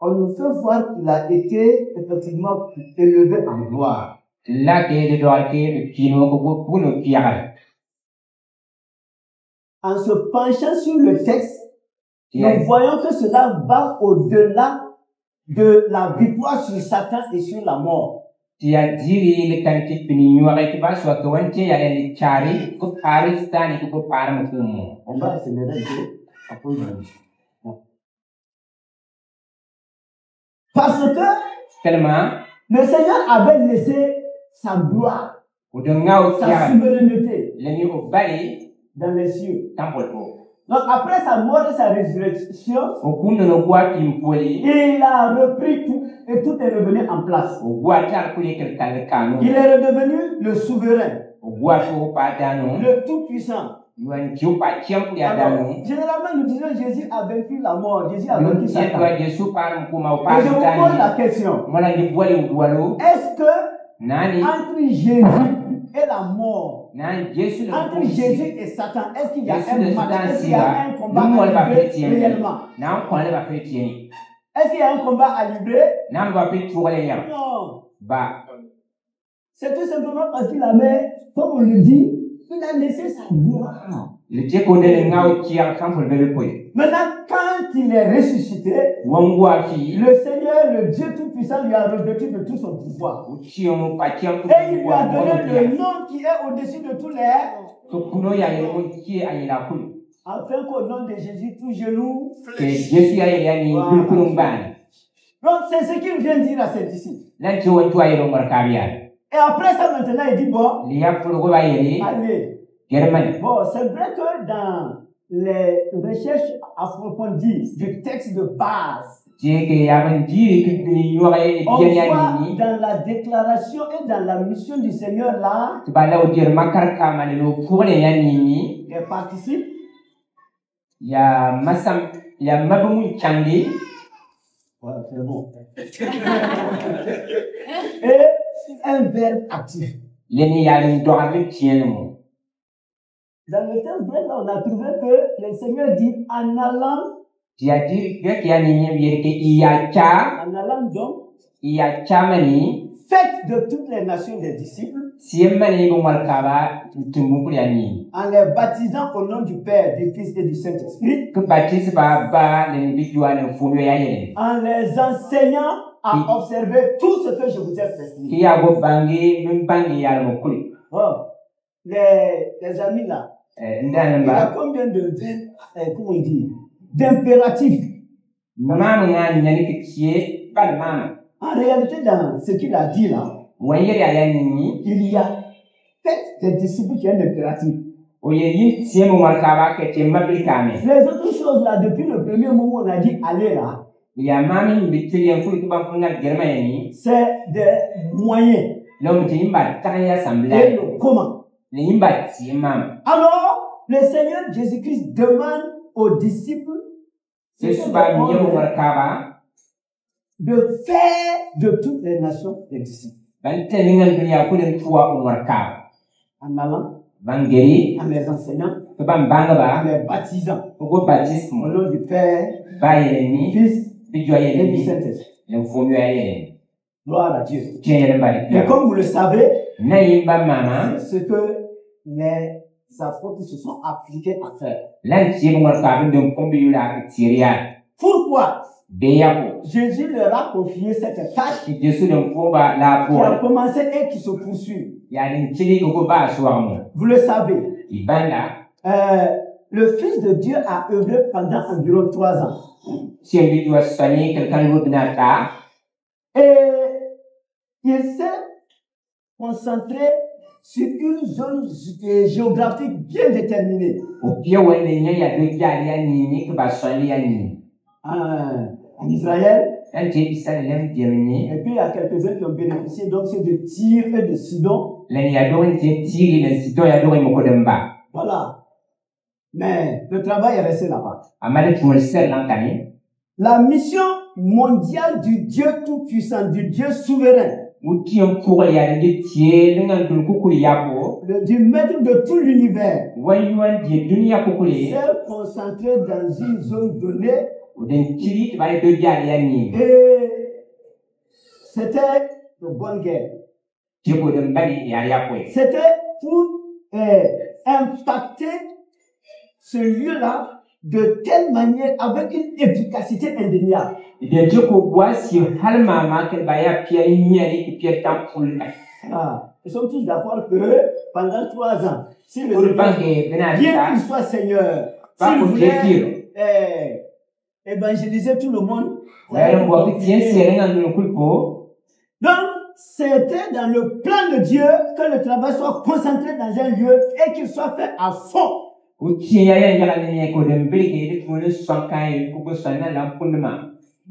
on nous fait voir qu'il a été effectivement élevé en gloire. En se penchant sur le texte, nous voyons que cela va au-delà de la victoire sur Satan et sur la mort. On va accélérer un peu. Parce que le Seigneur avait laissé sa gloire, sa souveraineté dans les cieux. Donc après sa mort et sa résurrection, il a repris tout et tout est revenu en place. Il est redevenu le souverain, le tout-puissant. Alors, généralement, nous disons Jésus a vaincu la mort, Jésus a vaincu Satan. Et je vous pose la question, est-ce que entre Jésus et la mort, entre Jésus et Satan, est-ce qu'il y a un match, est-ce qu'il y a un combat à livrer réellement? Est-ce qu'il y a un combat à livrer? Non. C'est tout simplement parce qu'il avait, comme on le dit, il a laissé sa gloire. Maintenant, quand il est ressuscité, le Seigneur, le Dieu Tout-Puissant, lui a revêtu de tout son pouvoir. Et il lui a donné le nom qui est au-dessus de tous les. Afin qu'au nom de Jésus, tout genou fléchisse. Donc, c'est ce qu'il vient dire à ses disciples. Et après ça, maintenant, il dit, bon, allez. Bon, c'est vrai que dans les recherches approfondies du texte de base, on voit dans la déclaration et dans la mission du Seigneur là, les participes, il y a Maboumou-Tchangé, voilà, c'est bon. Et un verbe actif. Dans le texte grec, on a trouvé que le Seigneur dit en allant donc, faites de toutes les nations des disciples en les baptisant au nom du Père, du Fils et du Saint-Esprit, en les enseignant à observer tout ce que je vous ai prescrit. Oh, les amis là, il y a combien comment il dit, d'impératifs? En réalité, dans ce qu'il a dit là, il y a fait des disciples qui ont un impératif. Les autres choses là, depuis le premier moment où on a dit aller là, c'est des moyens. Et le comment. Alors, le Seigneur Jésus-Christ demande aux disciples de faire de toutes les nations des disciples. En allant, en les enseignant, en les baptisant au nom du Père, du Fils et du Saint-Esprit. Gloire à Dieu. Et comme vous le savez, c'est ce que les apôtres se sont appliqués à faire. Pourquoi Jésus leur a confié cette tâche qui a commencé et qui se poursuit. Vous le savez. Le Fils de Dieu a œuvré pendant environ 3 ans. Et il s'est concentré sur une zone géographique bien déterminée. En Israël. Et puis il y a quelques-uns qui ont bénéficié, donc c'est de Tyr et de Sidon. Voilà. Mais le travail est resté là-bas. La mission mondiale du Dieu tout-puissant, du Dieu souverain, du maître de tout l'univers, s'est concentré dans une zone donnée. Et c'était de bonne guerre. C'était pour impacter ce lieu-là de telle manière, avec une efficacité indéniable. Nous sommes tous d'accord que pendant 3 ans, si le Seigneur, bien qu'il soit Seigneur, s'il voulait évangéliser tout le monde, donc c'était dans le plan de Dieu que le travail soit concentré dans un lieu et qu'il soit fait à fond.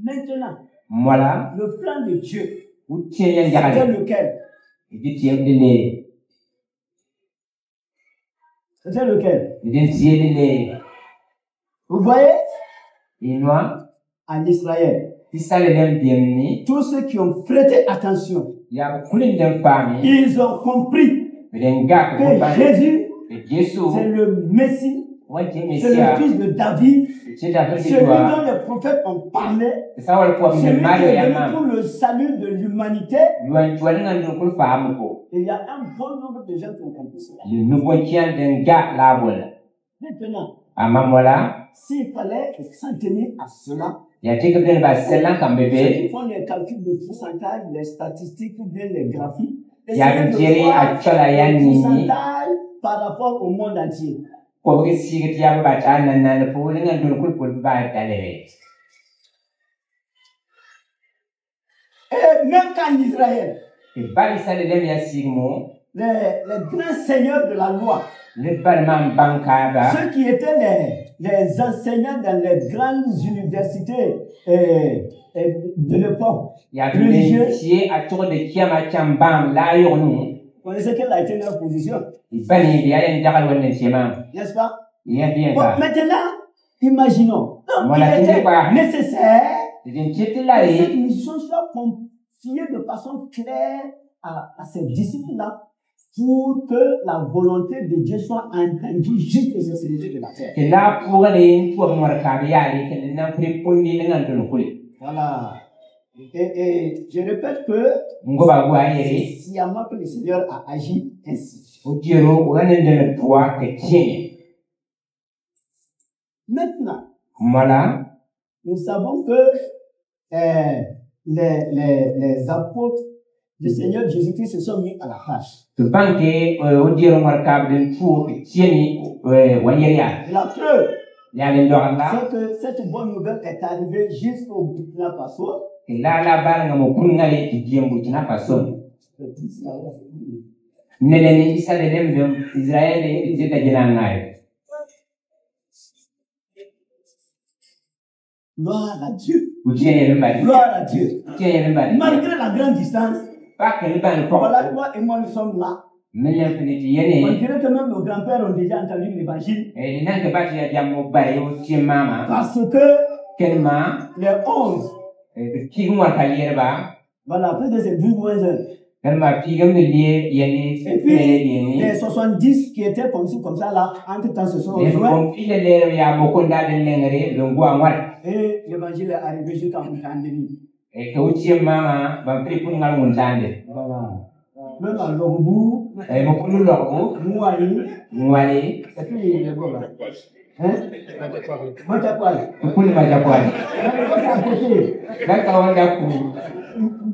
Maintenant, le plan de Dieu, c'était lequel? C'était lequel? Vous voyez? En Israël, tous ceux qui ont prêté attention, ils ont compris que Jésus, c'est le Messie, c'est le fils de David, celui dont les prophètes ont parlé, celui qui est venu pour le salut de l'humanité. Il y a un bon nombre de gens qui ont compris cela. Maintenant, s'il fallait s'en tenir à cela, ceux qui font les calculs de pourcentage, les statistiques ou bien les graphiques, essayez de voir le pourcentage par rapport au monde entier. Et même qu'en Israël, les grands seigneurs de la loi, ceux qui étaient les enseignants dans les grandes universités de l'époque religieuse, vous connaissez quelle a été leur position? N'est-ce pas? Bon, maintenant, imaginons. Donc, il était nécessaire que cette mission soit confiée de façon claire à ces disciples-là pour que la volonté de Dieu soit entendue jusqu'aux extrémités de la terre. Voilà. Et je répète que c'est sciemment que le Seigneur a agi ainsi. Maintenant, nous savons que les apôtres du Seigneur Jésus-Christ se sont mis à la tâche. La preuve, c'est que cette bonne nouvelle est arrivée jusqu'au Burkina Faso. Gloire à Dieu. Gloire à Dieu. Malgré la grande distance, voilà, toi et moi nous sommes là. On dirait que même nos grands-pères ont déjà entendu l'évangile. Parce que les 11, voilà, plus de ces 12 moins 1. Et puis, les 70 qui étaient comme ça là, entre temps se sont rejoints. Et l'évangile est arrivé jusqu'à Moutandeni. Voilà. Même à Lorgou, Mouali, et puis les Gola. Hein? Majakwali.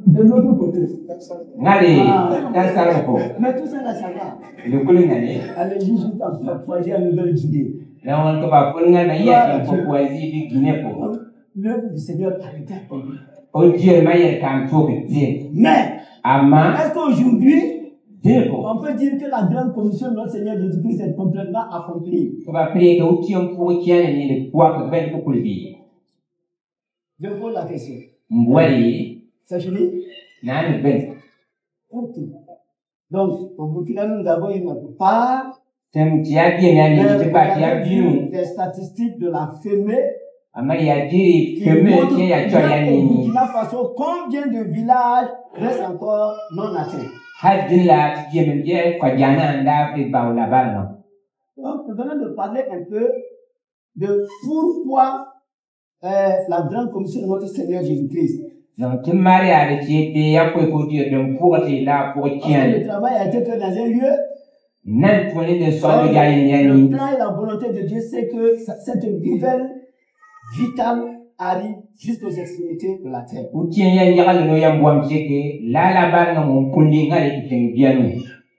De l'autre côté. Mais tout ça là, ça va. Allez juste en choisir une nouvelle Guinée. L'œuvre du Seigneur a été accomplie. Mais, est-ce qu'aujourd'hui, on peut dire que la grande commission de notre Seigneur Jésus-Christ est complètement accomplie? Je pose la question. C'est fini? Ok. Donc, au Burkina, nous avons une part des statistiques de la FEME. Au Burkina Faso, combien de villages restent encore non atteints? Donc, nous venons de parler un peu de pourquoi la grande commission de notre Seigneur Jésus-Christ. Parce que le travail a été fait dans un lieu. Le plan et la volonté de Dieu, c'est que cette nouvelle vitale arrive jusqu'aux extrémités de la terre.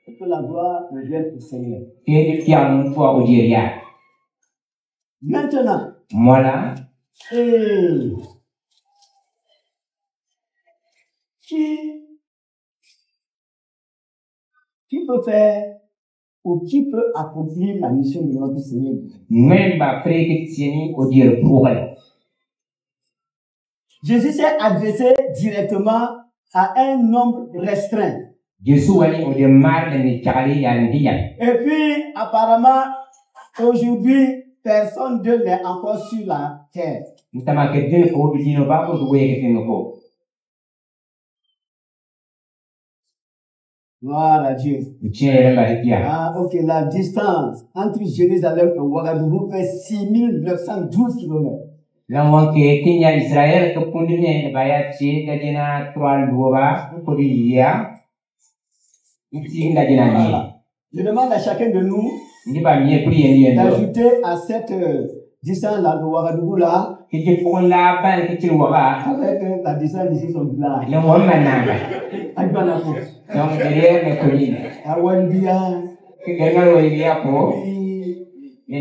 Et que la gloire revienne au Seigneur. Maintenant, qui peut faire ou qui peut accomplir la mission de notre Seigneur? Jésus s'est adressé directement à un nombre restreint. Et puis, apparemment, aujourd'hui, personne d'eux n'est encore sur la terre. Gloire à Dieu. Ah, ok, la distance entre Jérusalem et Ouagadougou fait 6912 km. Voilà. Je demande à chacun de nous d'ajouter à cette distance-là de Ouagadougou là, avec la distance d'ici son village. Donc, derrière les collines. À Wandia. Il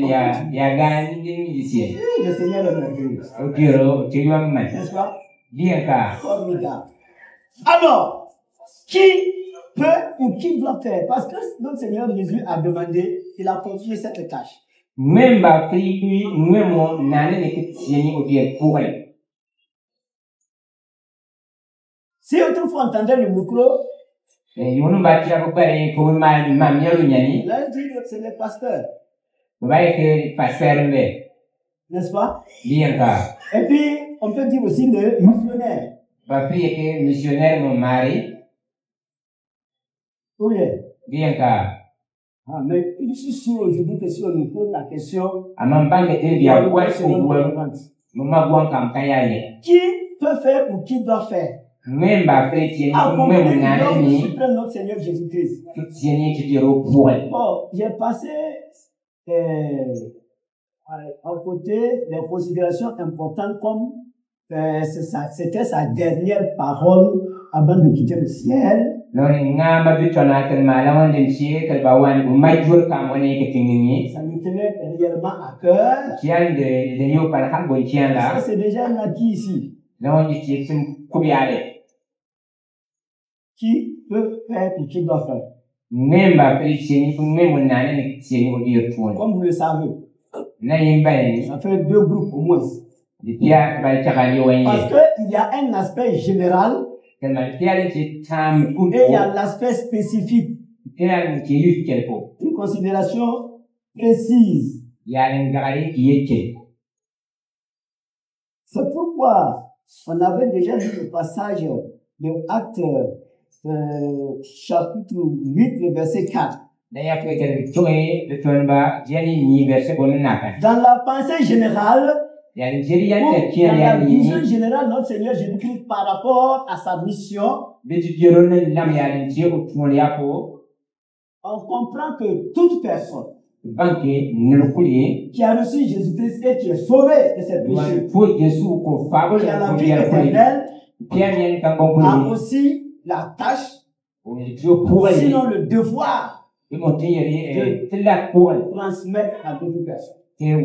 y a gagné des musiciens. Le Seigneur est merveilleux. N'est-ce pas? Bien car. Formidable. Alors, qui peut ou qui doit faire? Parce que notre Seigneur Jésus a demandé, il a confié cette tâche. Si autrefois on entendait le micro, là, il dit que c'est le pasteur. N'est-ce pas? Et puis, on peut dire aussi le missionnaire. Oui. Bien car. Mais je suis sûr aujourd'hui que si on nous pose la question, qui peut faire ou qui doit faire? Accomplir l'ordre suprême notre Seigneur Jésus-Christ. Bon, j'ai passé à côté des considérations importantes comme c'était sa dernière parole avant de quitter le ciel. Ça lui tenait réellement à cœur. Ça, c'est déjà un acquis ici. Qui peut faire et qui doit faire? Comme vous le savez, ça fait 2 groupes au moins. Parce qu'il y a un aspect général et il y a l'aspect spécifique. Une considération précise. C'est pourquoi on avait déjà lu le passage de Actes chapitre 8, le verset 4. Dans la pensée générale, dans la vision générale, notre Seigneur Jésus-Christ par rapport à sa mission, on comprend que toute personne qui a reçu Jésus-Christ et qui est sauvé de ses péchés, qui a la vie éternelle, a aussi la tâche, sinon le devoir de transmettre à d'autres personnes. Et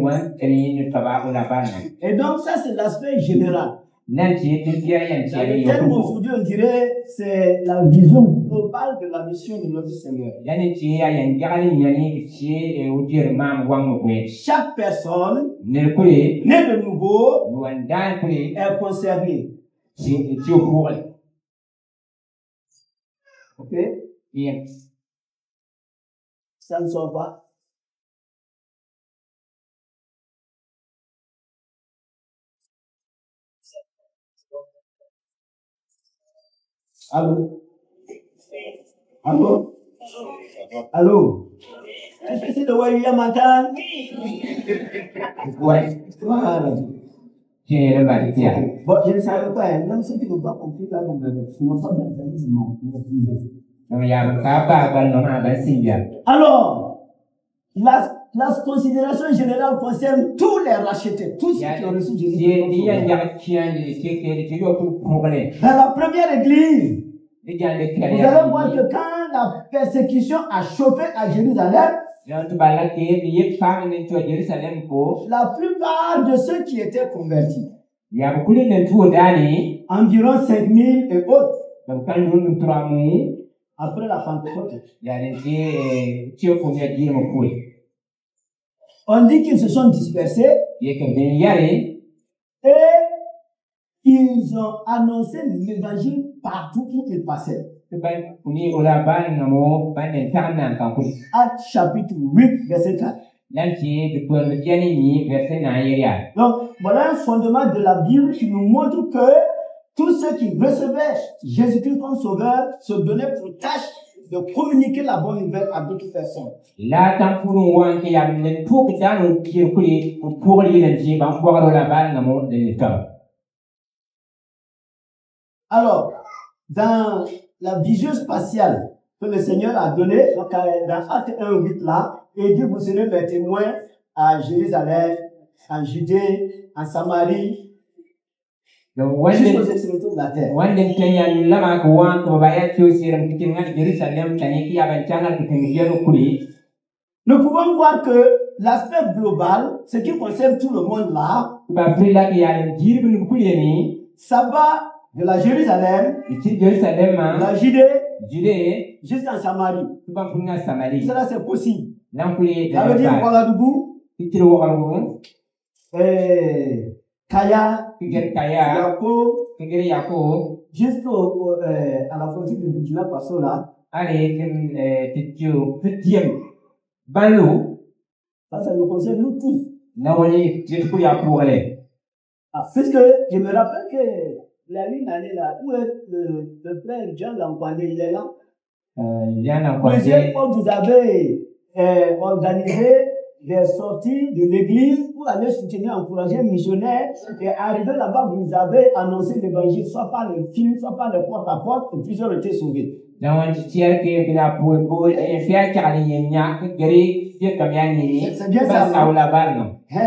donc ça c'est l'aspect général. Dans le terme aujourd'hui on dirait c'est la vision globale de la mission de notre Seigneur. Chaque personne née de nouveau est concernée. Ok? Ça ne sort pas. Allô? Allô? Allô? Est-ce que c'est de William Mantan? Ouais. Voilà. Bon, je ne savais pas, même si tu n'as pas compris là, donc, je ne sais pas. Alors, la considération générale concerne tous les rachetés, tous ceux qui ont reçu Jésus. Dans la première église, vous allez voir que quand la persécution a chauffé à Jérusalem, la plupart de ceux qui étaient convertis, environ 5000 et autres, après la Pentecôte, on dit qu'ils se sont dispersés et ils ont annoncé l'évangile partout où ils passaient. Actes chapitre 8, verset 4. Donc, voilà un fondement de la Bible qui nous montre que tous ceux qui recevaient Jésus-Christ comme sauveur se donnaient pour tâche de communiquer la bonne nouvelle à d'autres personnes. Alors, dans la vision spatiale que le Seigneur a donnée, donc dans Acte 1:8 là, il dit vous serez mes témoins à Jérusalem, en Judée, en Samarie, jusqu'aux extrémités de la terre. Nous pouvons voir que l'aspect global, ce qui concerne tout le monde là, ça va de la Jérusalem, la Judée, jusqu'en Samarie. Cela c'est possible. Ça veut dire Ouagadougou, Kaya, Yako, jusqu'à la frontière de Burkina Faso là. Ça nous concerne nous tous. Puisque je me rappelle que la ligne allée là, où est le frère Jean Lampane, il est là. Plusieurs fois, vous avez organisé des sorties de l'église pour aller soutenir, encourager les missionnaires. Et arrivé là-bas, vous avez annoncé l'évangile, soit par le film, soit par le porte-à-porte, et plusieurs ont été sauvés. C'est bien ça.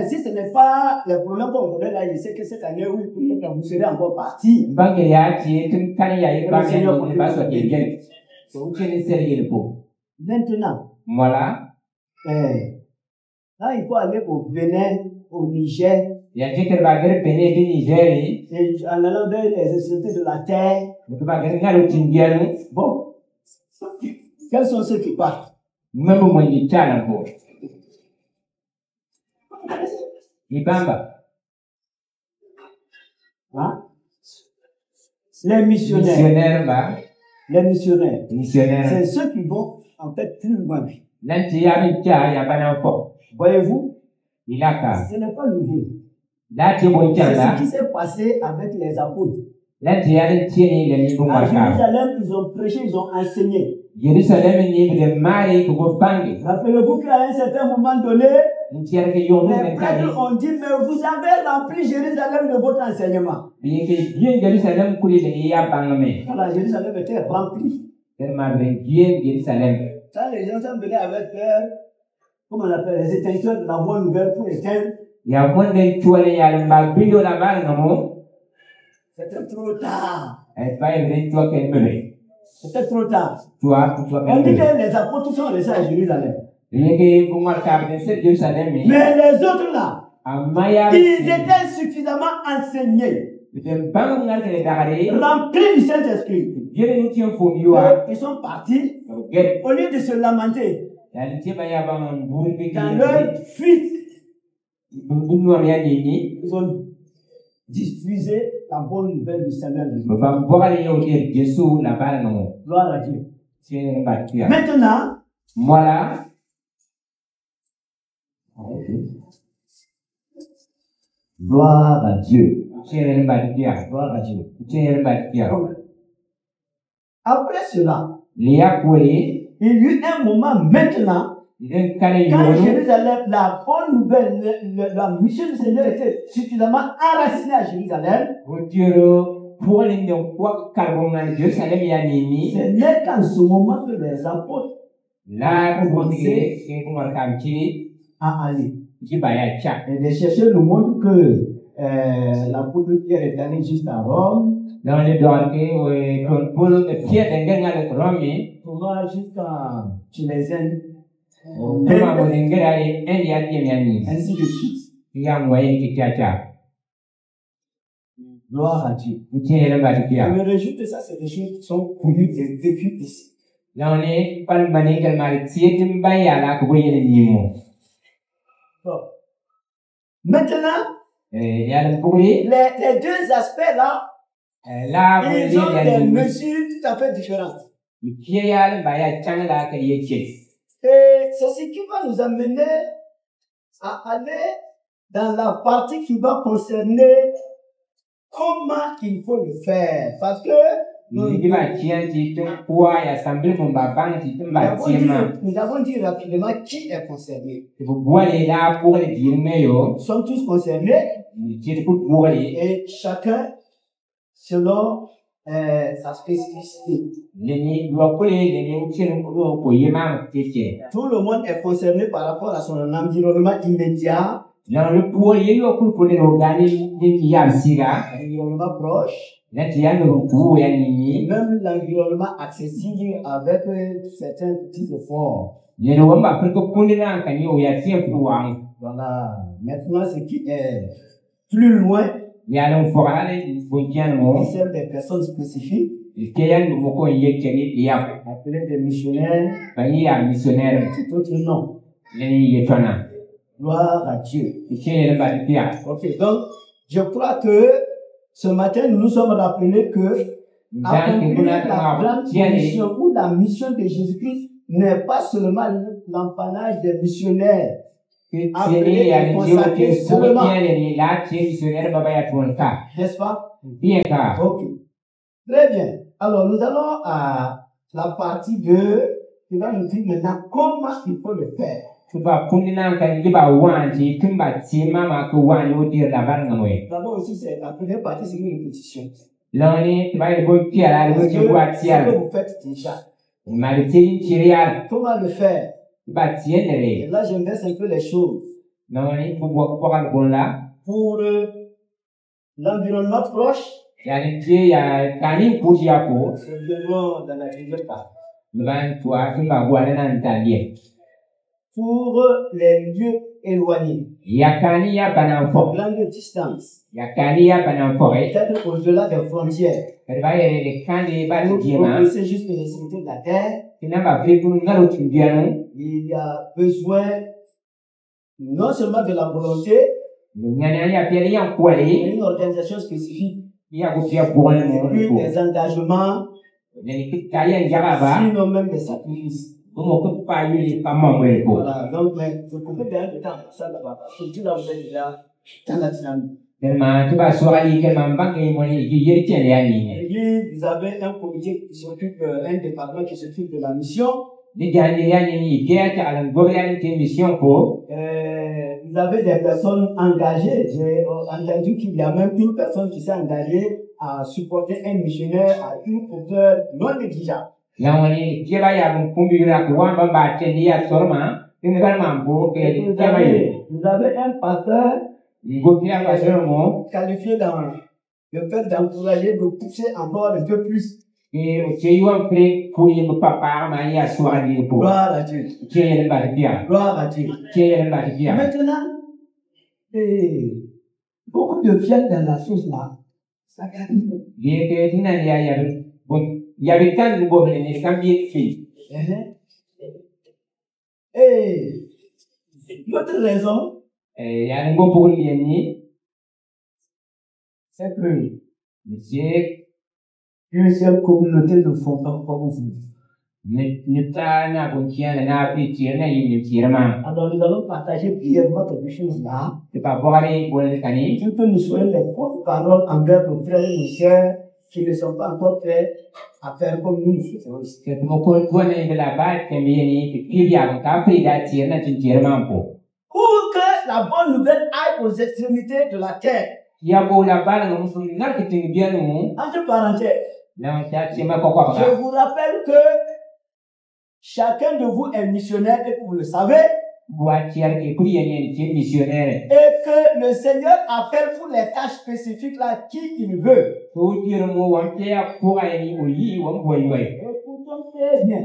Si ce n'est pas le problème qu'on connaît là, je sais que cette année, vous serez encore partis. Maintenant, voilà. Là, il faut aller au Bénin, au Niger. Il y a quelqu'un qui va aller Bénin du Niger. Et en allant vers les extrémités de la terre. Bon. Quels sont ceux qui partent? Même moi, il y a encore. Hein? Les missionnaires. Les missionnaires. C'est ceux qui vont en fait plus loin. Voyez-vous? Ce n'est pas nouveau. C'est ce qui s'est passé avec les apôtres. À Jérusalem, ils ont prêché, ils ont enseigné. Rappelez-vous qu'à un certain moment donné, les prêtres ont dit, mais vous avez rempli Jérusalem de votre enseignement. Voilà, Jérusalem était rempli. Quand les gens sont venus avec peur, comment on appelle, les éteintes de la bonne nouvelle pour éteindre, c'était trop tard. C'était trop tard. On dit que les apôtres sont restés à Jérusalem. Mais les autres là, ils étaient suffisamment enseignés, remplis du Saint-Esprit. Ils sont partis, au lieu de se lamenter, dans leur fuite, ils ont diffusé la bonne nouvelle du Seigneur. Gloire à Dieu. Maintenant, voilà. Gloire à Dieu. Gloire à Dieu. Après cela, il y a eu un moment maintenant, quand Jérusalem, la bonne nouvelle, la mission du Seigneur était suffisamment enracinée à Jérusalem. Ce n'est qu'en ce moment que les apôtres commençaient à aller. Et de chercher le monde que l'apôtre Pierre est allé juste à Rome. Pour voir jusqu'à chez les Indes. Ainsi de suite. Gloire à Dieu. Je me réjouis que ça, c'est des choses qui sont connues et vécues ici. Maintenant, les deux aspects là, ils ont des mesures tout à fait différentes. Et c'est ce qui va nous amener à aller dans la partie qui va concerner comment il faut le faire. Parce que nous avons dit rapidement qui est concerné. Nous sommes tous concernés et chacun selon sa spécificité. Tout le monde est concerné par rapport à son environnement immédiat, l'environnement proche, même l'environnement accessible avec certains petits efforts. Voilà. Maintenant, ce qui est plus loin, c'est des personnes spécifiques, appelées des missionnaires, c'est autre nom. Gloire à Dieu. Ok, donc, je crois que ce matin, nous nous sommes rappelés que accomplir la grande mission ou la mission de Jésus-Christ n'est pas seulement l'empanage des missionnaires. Appelés et consacrés seulement. N'est-ce pas? Bien. Ok. Très bien. Alors, nous allons à la partie 2, il va nous dire maintenant comment il faut le faire. D'abord aussi, c'est la première partie, c'est une répétition. Parce que vous faites déjà. Comment le faire? Et là, j'inverse un peu les choses. Pour l'environnement proche, c'est vraiment dans la rivière. Pour les lieux éloignés, grande distance, peut-être au-delà des frontières, c'est juste les extrémités de la terre. Il y a besoin non seulement de la volonté, mais une organisation spécifique, des engagements, sinon même des sacrifices. Voilà, donc, mais vous pouvez bien le temps, ça là-bas, parce que Dieu l'a ouvert déjà dans la dynamique. Vous avez un comité qui s'occupe, un département qui s'occupe de la mission. Vous avez des personnes engagées. J'ai entendu qu'il y a même une personne qui s'est engagée à supporter un missionnaire à une hauteur non négligeable. Vous avez un pasteur qualifié dans le fait d'encourager, de pousser encore un peu plus. Gloire à Dieu. Gloire à Dieu. Maintenant, beaucoup de viennent dans la chose là. Ça l'autre raison, c'est que une seule communauté ne font pas comme vous. Alors nous allons partager brièvement quelque chose là. Pour que nous soyons les porte-paroles envers nos frères et nos sœurs qui ne sont pas encore prêts à faire comme nous le faisons ici. Pour que la bonne nouvelle aille aux extrémités de la terre. Entre parenthèses, je vous rappelle que chacun de vous est missionnaire et vous le savez. Et que le Seigneur appelle pour les tâches spécifiques là qui il veut. Écoutons très bien.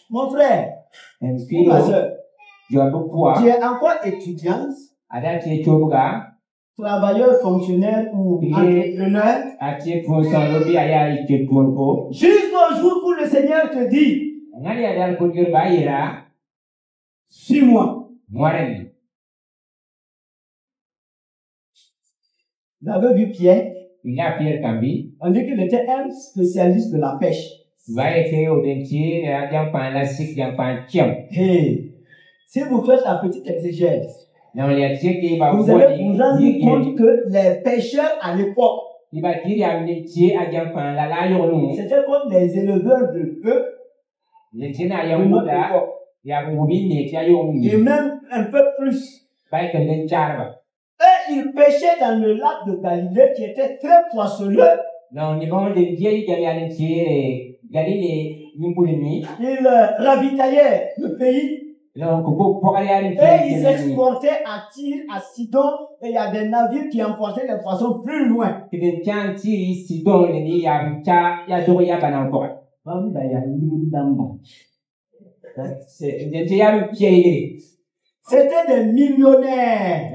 Mon frère, ma soeur, tu es encore étudiante, travailleur, fonctionnaire ou entrepreneur. Jusqu'au jour où le Seigneur te dit, suis-moi. Vous avez vu Pierre? On dit qu'il était un spécialiste de la pêche. Hey, si vous faites la petite exégèse, vous allez vous rendre compte que les pêcheurs à l'époque, c'était comme les éleveurs de bœufs. Et même un peu plus. Et ils pêchaient dans le lac de Galilée qui était très poissonneux. Ils ravitaillaient le pays. Et ils exportaient à Tyr, à Sidon, et il y a des navires qui emportaient les poissons plus loin. C'était des millionnaires.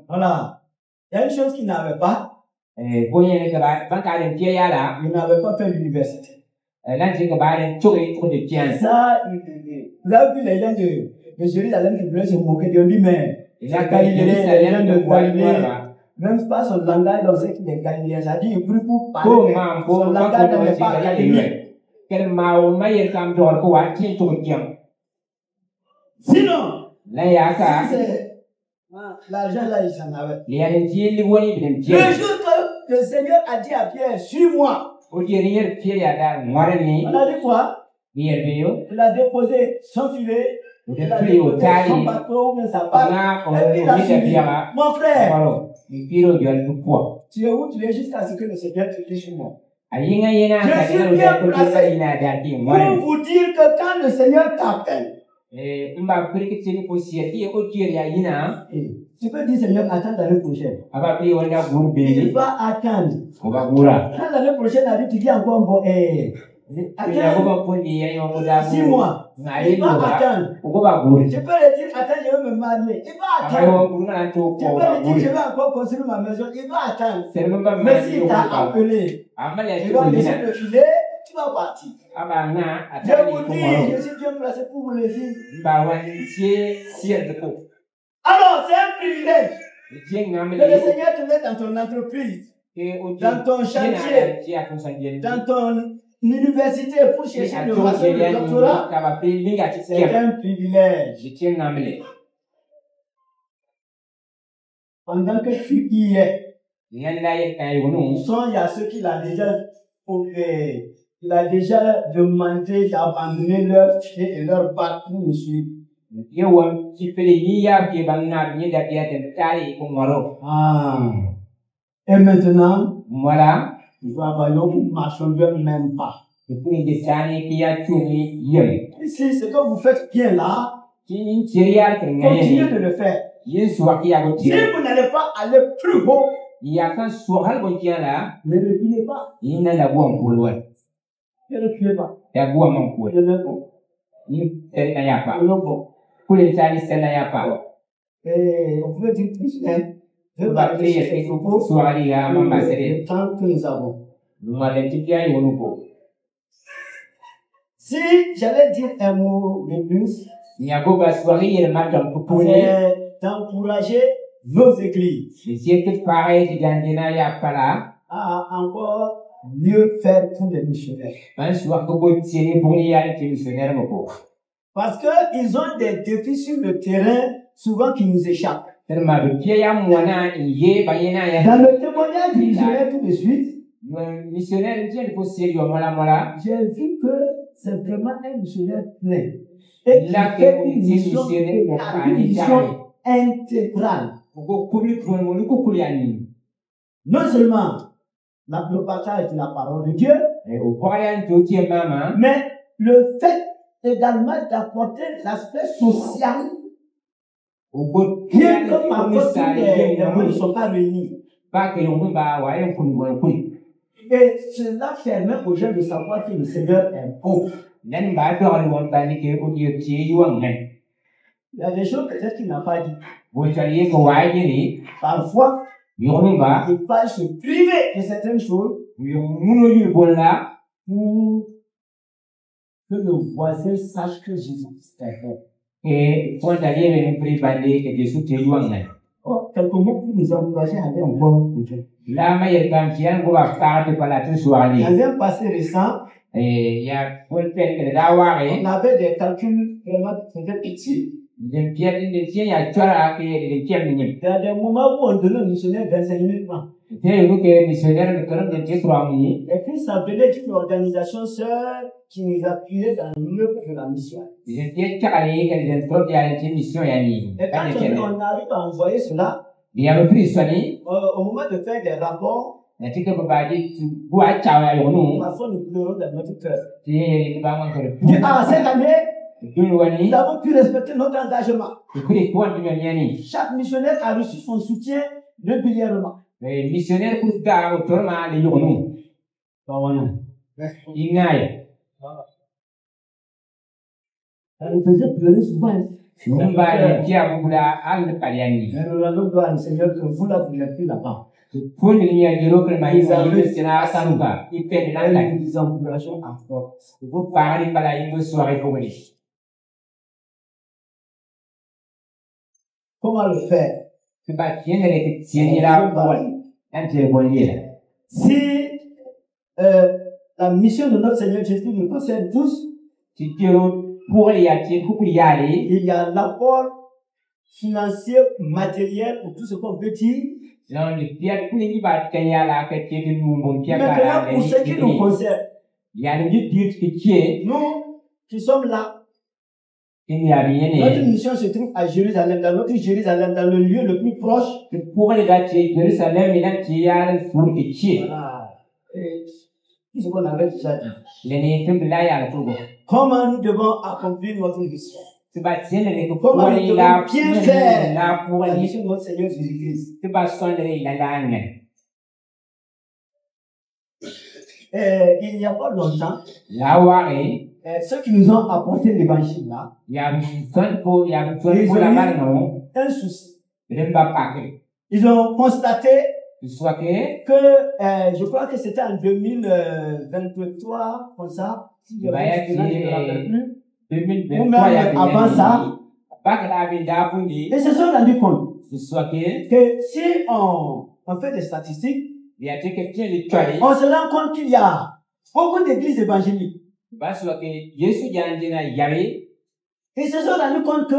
Voilà. Il y a une chose qu'ils n'avaient pas. Ils n'avaient pas fait l'université. Ça, vous avez vu les gens de Jérusalem qui voulaient se moquer de lui, mais les gens de Galilée, même pas son langage, on sait qu'il est galiléen. Ça dit, il prie pour parler, mais son langage n'est pas galiléen. Sinon, l'argent là, il s'en avait. Le jour que le Seigneur a dit à Pierre, suis-moi. On a dit quoi? Il a déposé son filet, il a déposé son bateau, mais sa barque, et il a suivi. Mon frère, tu es où tu es jusqu'à ce que le Seigneur te dise chez moi? Je suis bien placé pour vous dire que quand le Seigneur t'appelle, tu peux dire Seigneur, attends l'année prochaine. Il va attendre. Quand l'année prochaine arrive, tu dis encore bon, attends 6 mois. Il va attendre. Tu peux lui dire attends, je vais me marier. Il va attendre. Tu peux lui dire je vais encore construire ma maison. Il va attendre. Mais s'il t'a appelé, tu vas laisser le filet, tu vas partir. Je vous dis, je suis bien placé pour vous le dire. Alors, c'est un privilège que le Seigneur te met dans ton entreprise, dans ton chantier, dans ton université pour chercher le master, le doctorat. C'est un privilège. Pendant que tu y es, il y a ceux qui il a déjà demandé d'abandonner leur pied et leur barque pour me suivre. Et maintenant, voilà, il va avoir vous ne marchez même pas. Ici, ce que vous faites bien là, continuez de le faire. Si vous n'allez pas aller plus haut, ne reculez pas. Ne reculez pas. On pouvait dire plus, mais le temps que nous avons. Si j'allais dire un mot de plus, c'est d'encourager nos églises à encore mieux faire pour les missionnaires. Parce qu'ils ont des défis sur le terrain, souvent qui nous échappent. Dans le témoignage du missionnaire tout de suite, j'ai vu que c'est vraiment un missionnaire plein. Et qui fait une mission intégrale. Non seulement le partage de la parole de Dieu, mais le fait également d'apporter l'aspect social, bien que parfois tous les mots ne sont pas réunis. Et cela permet aux gens de savoir que le Seigneur est bon. Il y a des choses peut-être qu'il n'a pas dit. Parfois, il va se priver de certaines choses pour que le voisin sache que Jésus est bon. Oh, quelques mots pour nous encourager à aller encore pour Dieu. Dans un passé récent, on avait des calculs vraiment très petits. Il y a des moments où on donnait au missionnaire 25 000 francs. Et puis ça venait d'une organisation sœur qui nous appuyait dans l'œuvre de la mission. Et quand on arrive à envoyer cela, au moment de faire des rapports, parfois nous pleurons dans notre cœur. Ah, cette année, nous avons pu respecter notre engagement. Chaque missionnaire a reçu son soutien régulièrement. Les missionnaires pour faire autrement les journaux. Ça nous faisait pleurer souvent. Nous allons voir le Seigneur que vous là, vous n'êtes plus là-bas. Comment le faire? Si la mission de notre Seigneur Jésus nous concerne tous, il y a l'apport financier, matériel, pour tout ce qu'on peut dire. Maintenant, pour ce qui nous concerne, nous qui sommes là, notre mission se trouve à Jérusalem, dans notre Jérusalem, dans le lieu le plus proche. Voilà. Et ce qu'on avait déjà dit. Comment nous devons accomplir notre mission? Comment nous devons bien faire la mission de notre Seigneur Jésus-Christ? Il n'y a pas longtemps, ceux qui nous ont apporté l'évangile là, ils ont eu un souci. Ils ont constaté que, je crois que c'était en 2023, comme ça, si je me rappelle plus, ou même avant ça, ils se sont rendus compte que si on fait des statistiques, on se rend compte qu'il y a beaucoup d'églises évangéliques. Ils se sont rendus compte que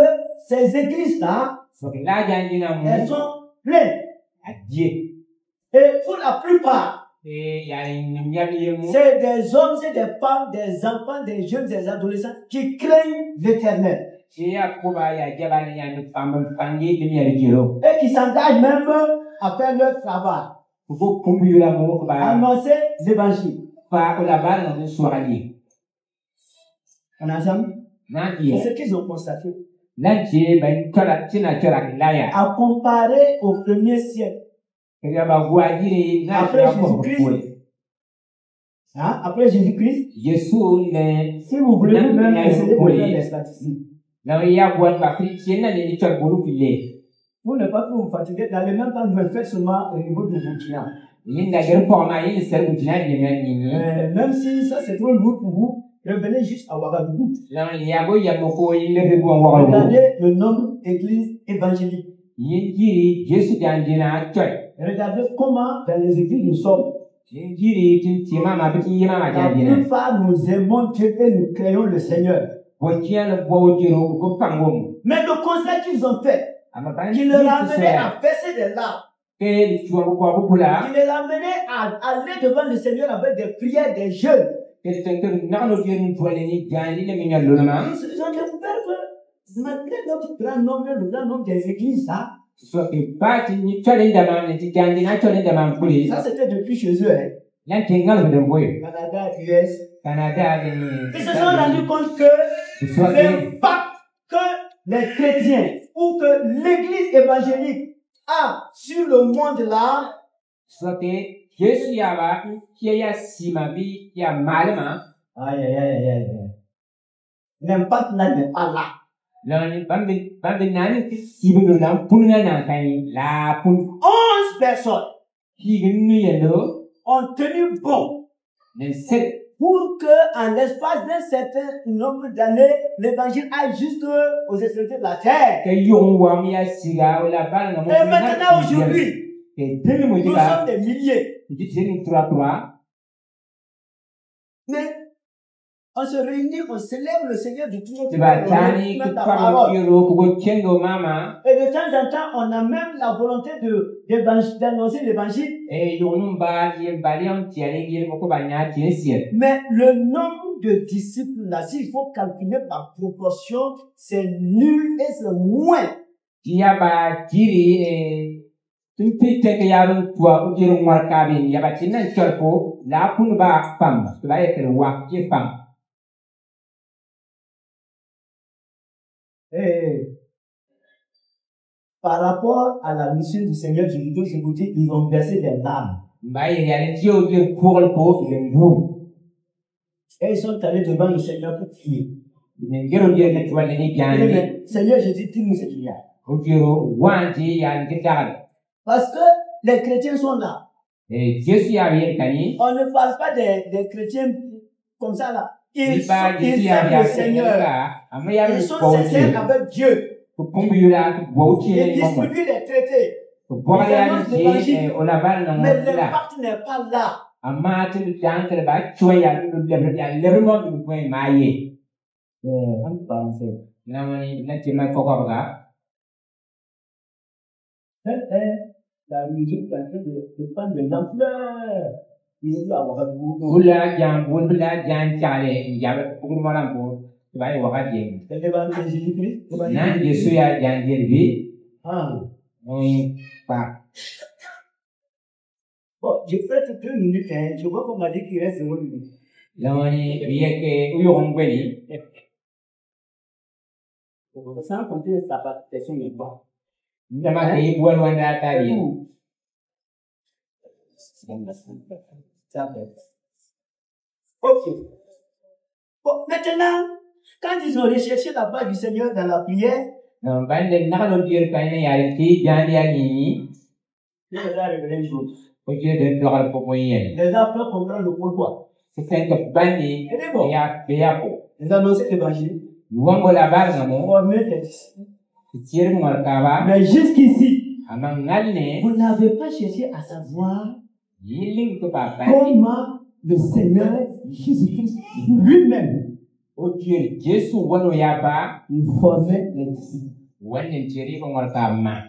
ces églises-là, elles sont pleines. Et pour la plupart, c'est des hommes, c'est des femmes, des enfants, des jeunes, des adolescents qui craignent l'Éternel. Et qui s'engagent même à faire leur travail. Annoncer l'évangile. On a jamais. C'est ce qu'ils ont constaté. À comparer au premier siècle. Après Jésus-Christ. Après Jésus-Christ. Si vous voulez même essayer de faire des statistiques. Vous ne pas vous fatiguer, n'allez même pas me faire seulement au niveau de vos clients. Même si ça c'est trop lourd pour vous, revenez juste à Ouagadougou. Regardez le nombre d'églises évangéliques. Regardez comment dans les églises nous sommes. La plupart nous aimons Dieu et nous créons le Seigneur. Mais le constat qu'ils ont fait, qui leur a amené à verser des larmes, qui leur a amené à aller devant le Seigneur avec des prières, des jeûnes. Ils ont découvert que malgré notre grand nombre, le grand nombre des églises, ça c'était depuis chez eux. Canada, US. Ils se sont rendus compte que l'impact que les chrétiens ou que l'église évangélique a sur le monde là, l'impact là n'est pas là. 11 personnes ont tenu bon pour que, en l'espace d'un certain nombre d'années, l'évangile aille juste aux extrémités de la terre. Et maintenant, aujourd'hui, nous sommes des milliers. Mais on se réunit, on célèbre le Seigneur de tout notre cœur. Et de temps en temps, on a même la volonté d'annoncer l'évangile. Mais le nombre de disciples là, s'il faut calculer par proportion, c'est nul et c'est moins. Et par rapport à la mission du Seigneur Jésus-Christ, je vous dis, ils ont versé des larmes. Et ils sont allés devant le Seigneur pour prier. Seigneur Jésus, dis-nous ce qu'il y a. Parce que les chrétiens sont là. On ne parle pas des chrétiens comme ça là. Ils servent le Seigneur. Ils sont sincères avec Dieu. Ils distribuent les traités. Ils annoncent l'évangile. Mais l'impact n'est pas là. Telle est la musique en train de prendre de l'ampleur. Il dit à Ouagadougou. Bula jam chale jam pour marambo. Tu vas y voir bien. C'est l'évangile de Jésus-Christ. Nan Jésus ya jam dirbi. Ah. Oui, pas. Bon, j'ai fait 2 minutes, hein. Je vois qu'on m'a dit qu'il reste 0 minutes. Lawani bieke uyo hongweli. Sans compter sa participation, il n'est pas. Ndama ke ibuan wanda tadi. Ok. Bon, maintenant, quand ils ont recherché la part du Seigneur dans la prière, Non, bande nakalo dir kaine yari ti jandi ani. Dieu les a révélé une chose. Oje de dogal popoyen. Les a fait comprendre le pourquoi. C'est que bandi ya po. Les annoncer l'évangile. Wango la barga mo. Former les disciples. Tier mo alkaba. Mais jusqu'ici, Amangalne. vous n'avez pas cherché à savoir Yiling to papa. comment le Seigneur Jésus-Christ lui-même, Oje Jesu wano yaba. il formait les disciples. Wane tiri ko alkama.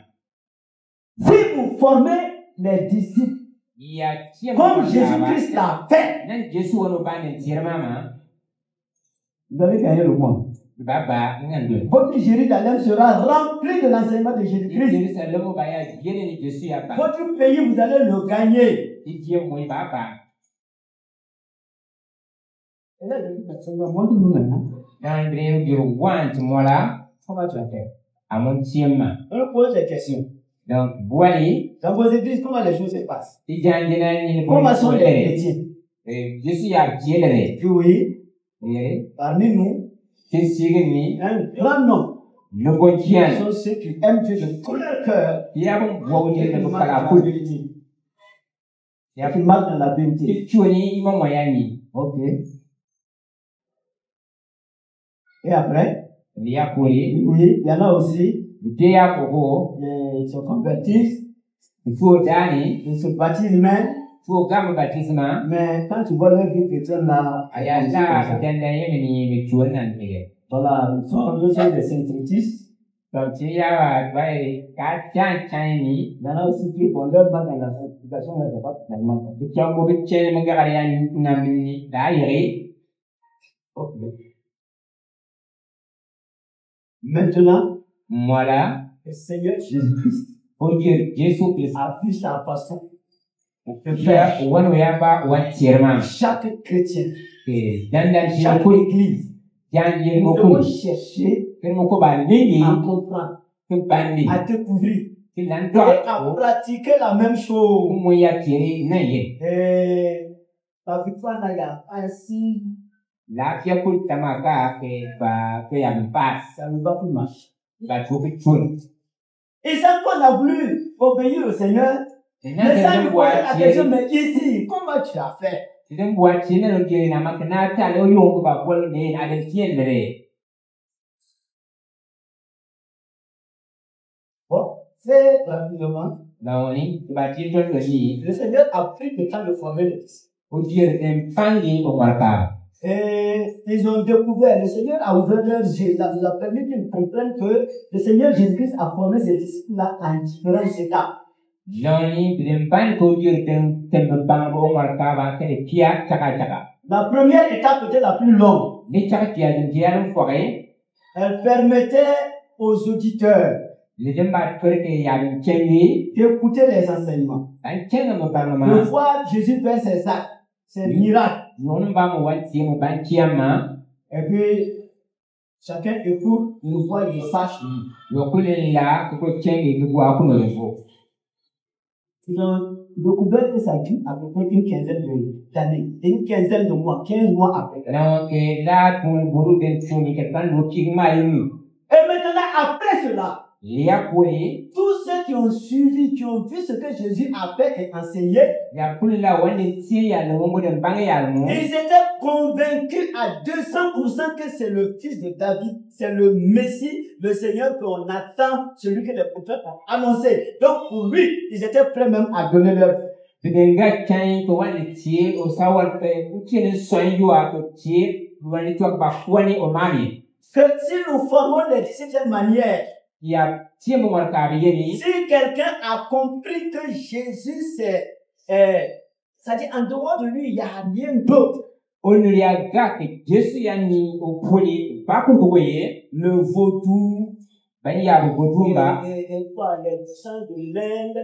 Si vous formez les disciples, comme Jésus-Christ l'a fait, vous allez gagner le monde. Votre Jérusalem sera rempli de l'enseignement de Jésus-Christ. Votre pays, vous allez le gagner. Et là, je dis, ça va montre-nous maintenant. Comment tu as fait? On pose des questions. Donc, Boali, dans vos églises, comment les choses se passent? Comment sont les chrétiens? Je suis à Djéléré. Oui. Parmi nous, un grand nombre. Ce sont ceux qui aiment Dieu de tout leur cœur. Qui marchent dans la vérité. Ok. Et après? Oui, il y en a aussi. Ils se convertissent. Ils se baptisent même. Mais quand tu vois leur vie chrétienne là, voilà, ils sont en train de synthétisme. Il y en a aussi qui font leur part dans la sanctification de la finalement. Maintenant, voilà, le Seigneur Jésus-Christ a pris sa façon de faire chaque chrétien, chaque église. Nous devons chercher à comprendre, à découvrir et à pratiquer la même chose. Et la victoire n'a pas ainsi. Ça ne va plus marcher. Et ça qu'on a voulu obéir au Seigneur, mais ça nous pose la question, mais ici, comment tu as fait? Bon, c'est rapidement. Le Seigneur a pris le temps de former les disciples. Et ils ont découvert, le Seigneur a ouvert leurs yeux, ça nous a permis qu'ils comprennent que le Seigneur Jésus-Christ a formé ses disciples-là en différents étapes. La première étape était la plus longue. Elle permettait aux auditeurs d'écouter les enseignements, de voir Jésus faire ses actes, ses miracles. Et puis, chacun écoute, une fois il sache. Ils ont découvert que ça dure à peu près une quinzaine d'années, une quinzaine de mois, 15 mois après. Et maintenant, après cela, tous ceux qui ont suivi, qui ont vu ce que Jésus a fait et enseigné, ils étaient convaincus à 200% que c'est le fils de David, c'est le Messie, le Seigneur qu'on attend, celui que les prophètes ont annoncé. Donc pour lui, ils étaient prêts même à donner leur vie. Que si nous formons les disciples de cette manière, Il y a si quelqu'un a compris que Jésus c'est, c'est-à-dire en dehors de lui, il n'y a rien d'autre. Le vaudou, les saints de l'Inde,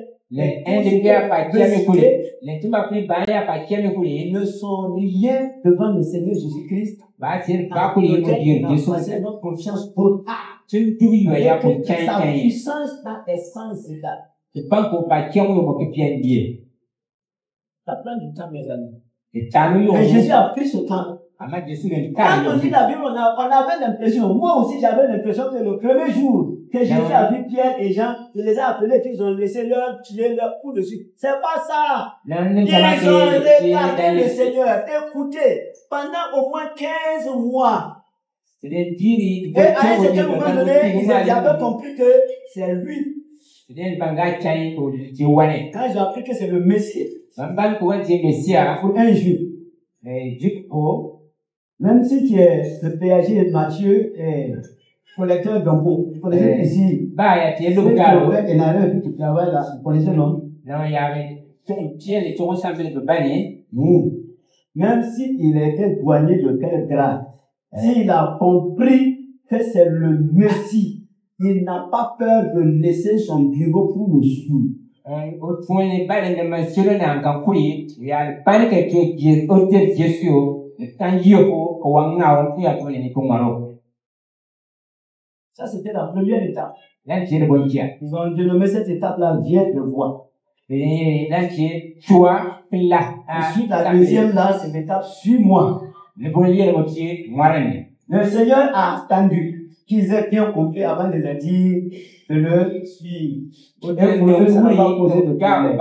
ne sont rien devant le Seigneur Jésus-Christ. C'est notre confiance totale. Sa puissance, sa essence est là. Ça prend du temps, mes amis. Et Jésus a pris ce temps. Quand on lit la Bible, on avait l'impression, moi aussi j'avais l'impression que le premier jour que Jésus a vu Pierre et Jean, il les a appelés, ils ont laissé leur tuer leur coup dessus. C'est pas ça. Ils ont regardé le Seigneur. Écoutez, pendant au moins 15 mois. Et à un certain moment donné, ils avaient compris que c'est lui. Quand ils ont appris que c'est le Messie, pour un juif, même si tu es le péager Matthieu et collecteur d'impôts, vous connaissez ici, tu travailles là, vous connaissez non? Même s'il était douanier de quel grade, s'il a compris que c'est le Messie, il n'a pas peur de laisser son bureau pour le suivre. Ça, c'était la première étape. Ils ont dénommé cette étape-là, viens de voir. Ensuite, la deuxième là, c'est l'étape, suis-moi. Le Seigneur a attendu qu'ils aient bien compris avant de leur dire de le suivre. Ça n'a pas posé de problème.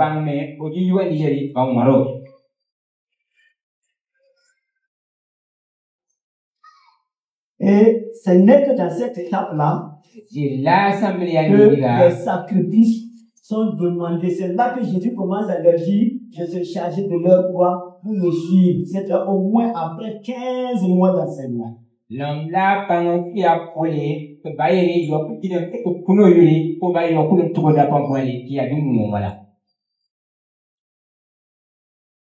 Et ce n'est que dans cette étape-là que les sacrifices sont demandés. C'est là que Jésus commence à leur dire, je suis chargé de leur foi pour me suivre. C'était au moins après 15 mois d'enseignement. L'homme là, pendant qu'il a volé, que Baye, il doit plus dire que Kuno Yuri, pour Baye, il doit tout qui a du moment, voilà.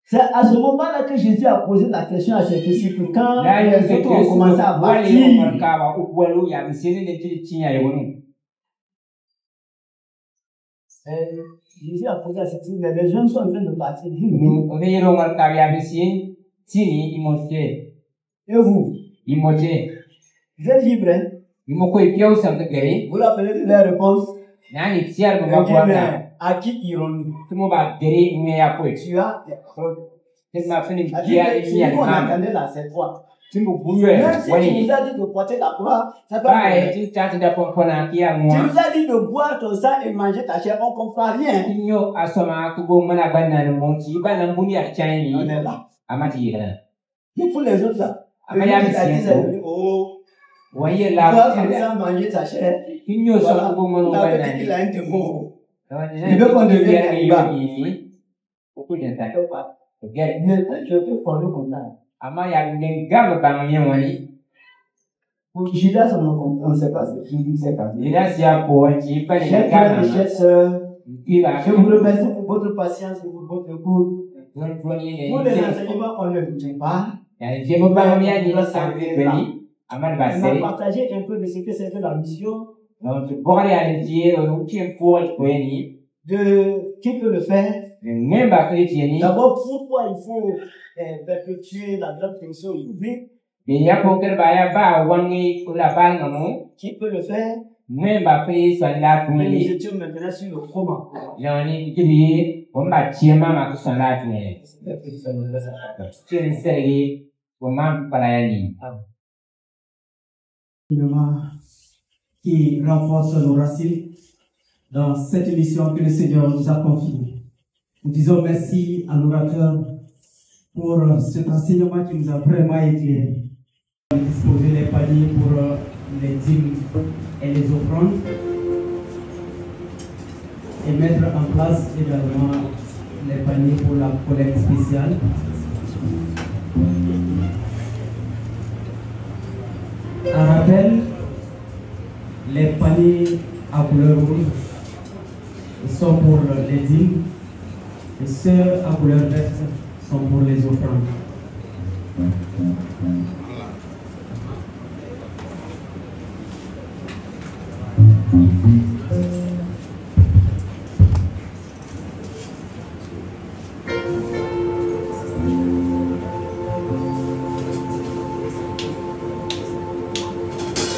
C'est à ce moment-là que Jésus a posé la question à ses disciples. Quand les autres ont commencé à bâtir, Jésus a posé à ses disciples, les jeunes sont en train de bâtir. Et vous? Vous êtes libre, hein? Vous l'appelez de la réponse? À qui irons-nous? Tu as on entendait là cette fois. Même si tu nous as dit de porter la croix, ça peut être. Tu nous as dit de boire ton sang et manger ta chair, on ne comprend rien. On est là. Et pour les autres là, voyez là, manger ta chair. Voilà, il a un démon. Il veut qu'on devienne beaucoup d'intérêt. Je peux prendre comme ça. Pour Judas, on ne sait pas ce qu'il s'est passé. Chers frères et chères sœurs, je vous remercie pour votre patience et pour votre écoute. Pour les enseignements, on ne vous dit pas. On a partagé un peu de ce que c'était la mission. De qui peut le faire? D'abord, pourquoi il faut perpétuer la grande commission biblique? Qui peut le faire? Mais nous étions maintenant sur le comment. Qui renforce nos racines dans cette émission que le Seigneur nous a confiée. Nous disons merci à l'orateur pour cet enseignement qui nous a vraiment éclairé. Disposer les paniers pour les dîmes et les offrandes et mettre en place également les paniers pour la collecte spéciale. En rappel, les paniers à couleur rouge sont pour les dîmes et ceux à couleur verte sont pour les offrandes.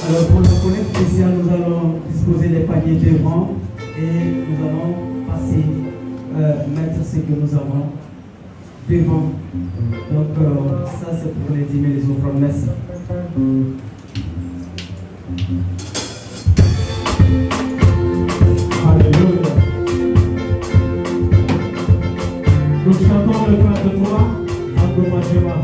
Alors pour le collecte spécial, nous allons disposer des paniers devant et nous allons passer, mettre ce que nous avons devant. Donc ça c'est pour les dîmes et les offrandes. Merci. Alléluia. Nous chantons le pain de toi, Agomajema.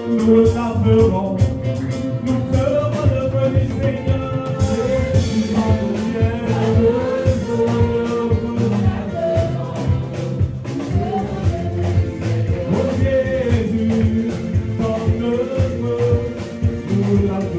nous la ferons. Nous ferons le vœu du Seigneur. Oh Jésus, dans le feu, nous la ferons.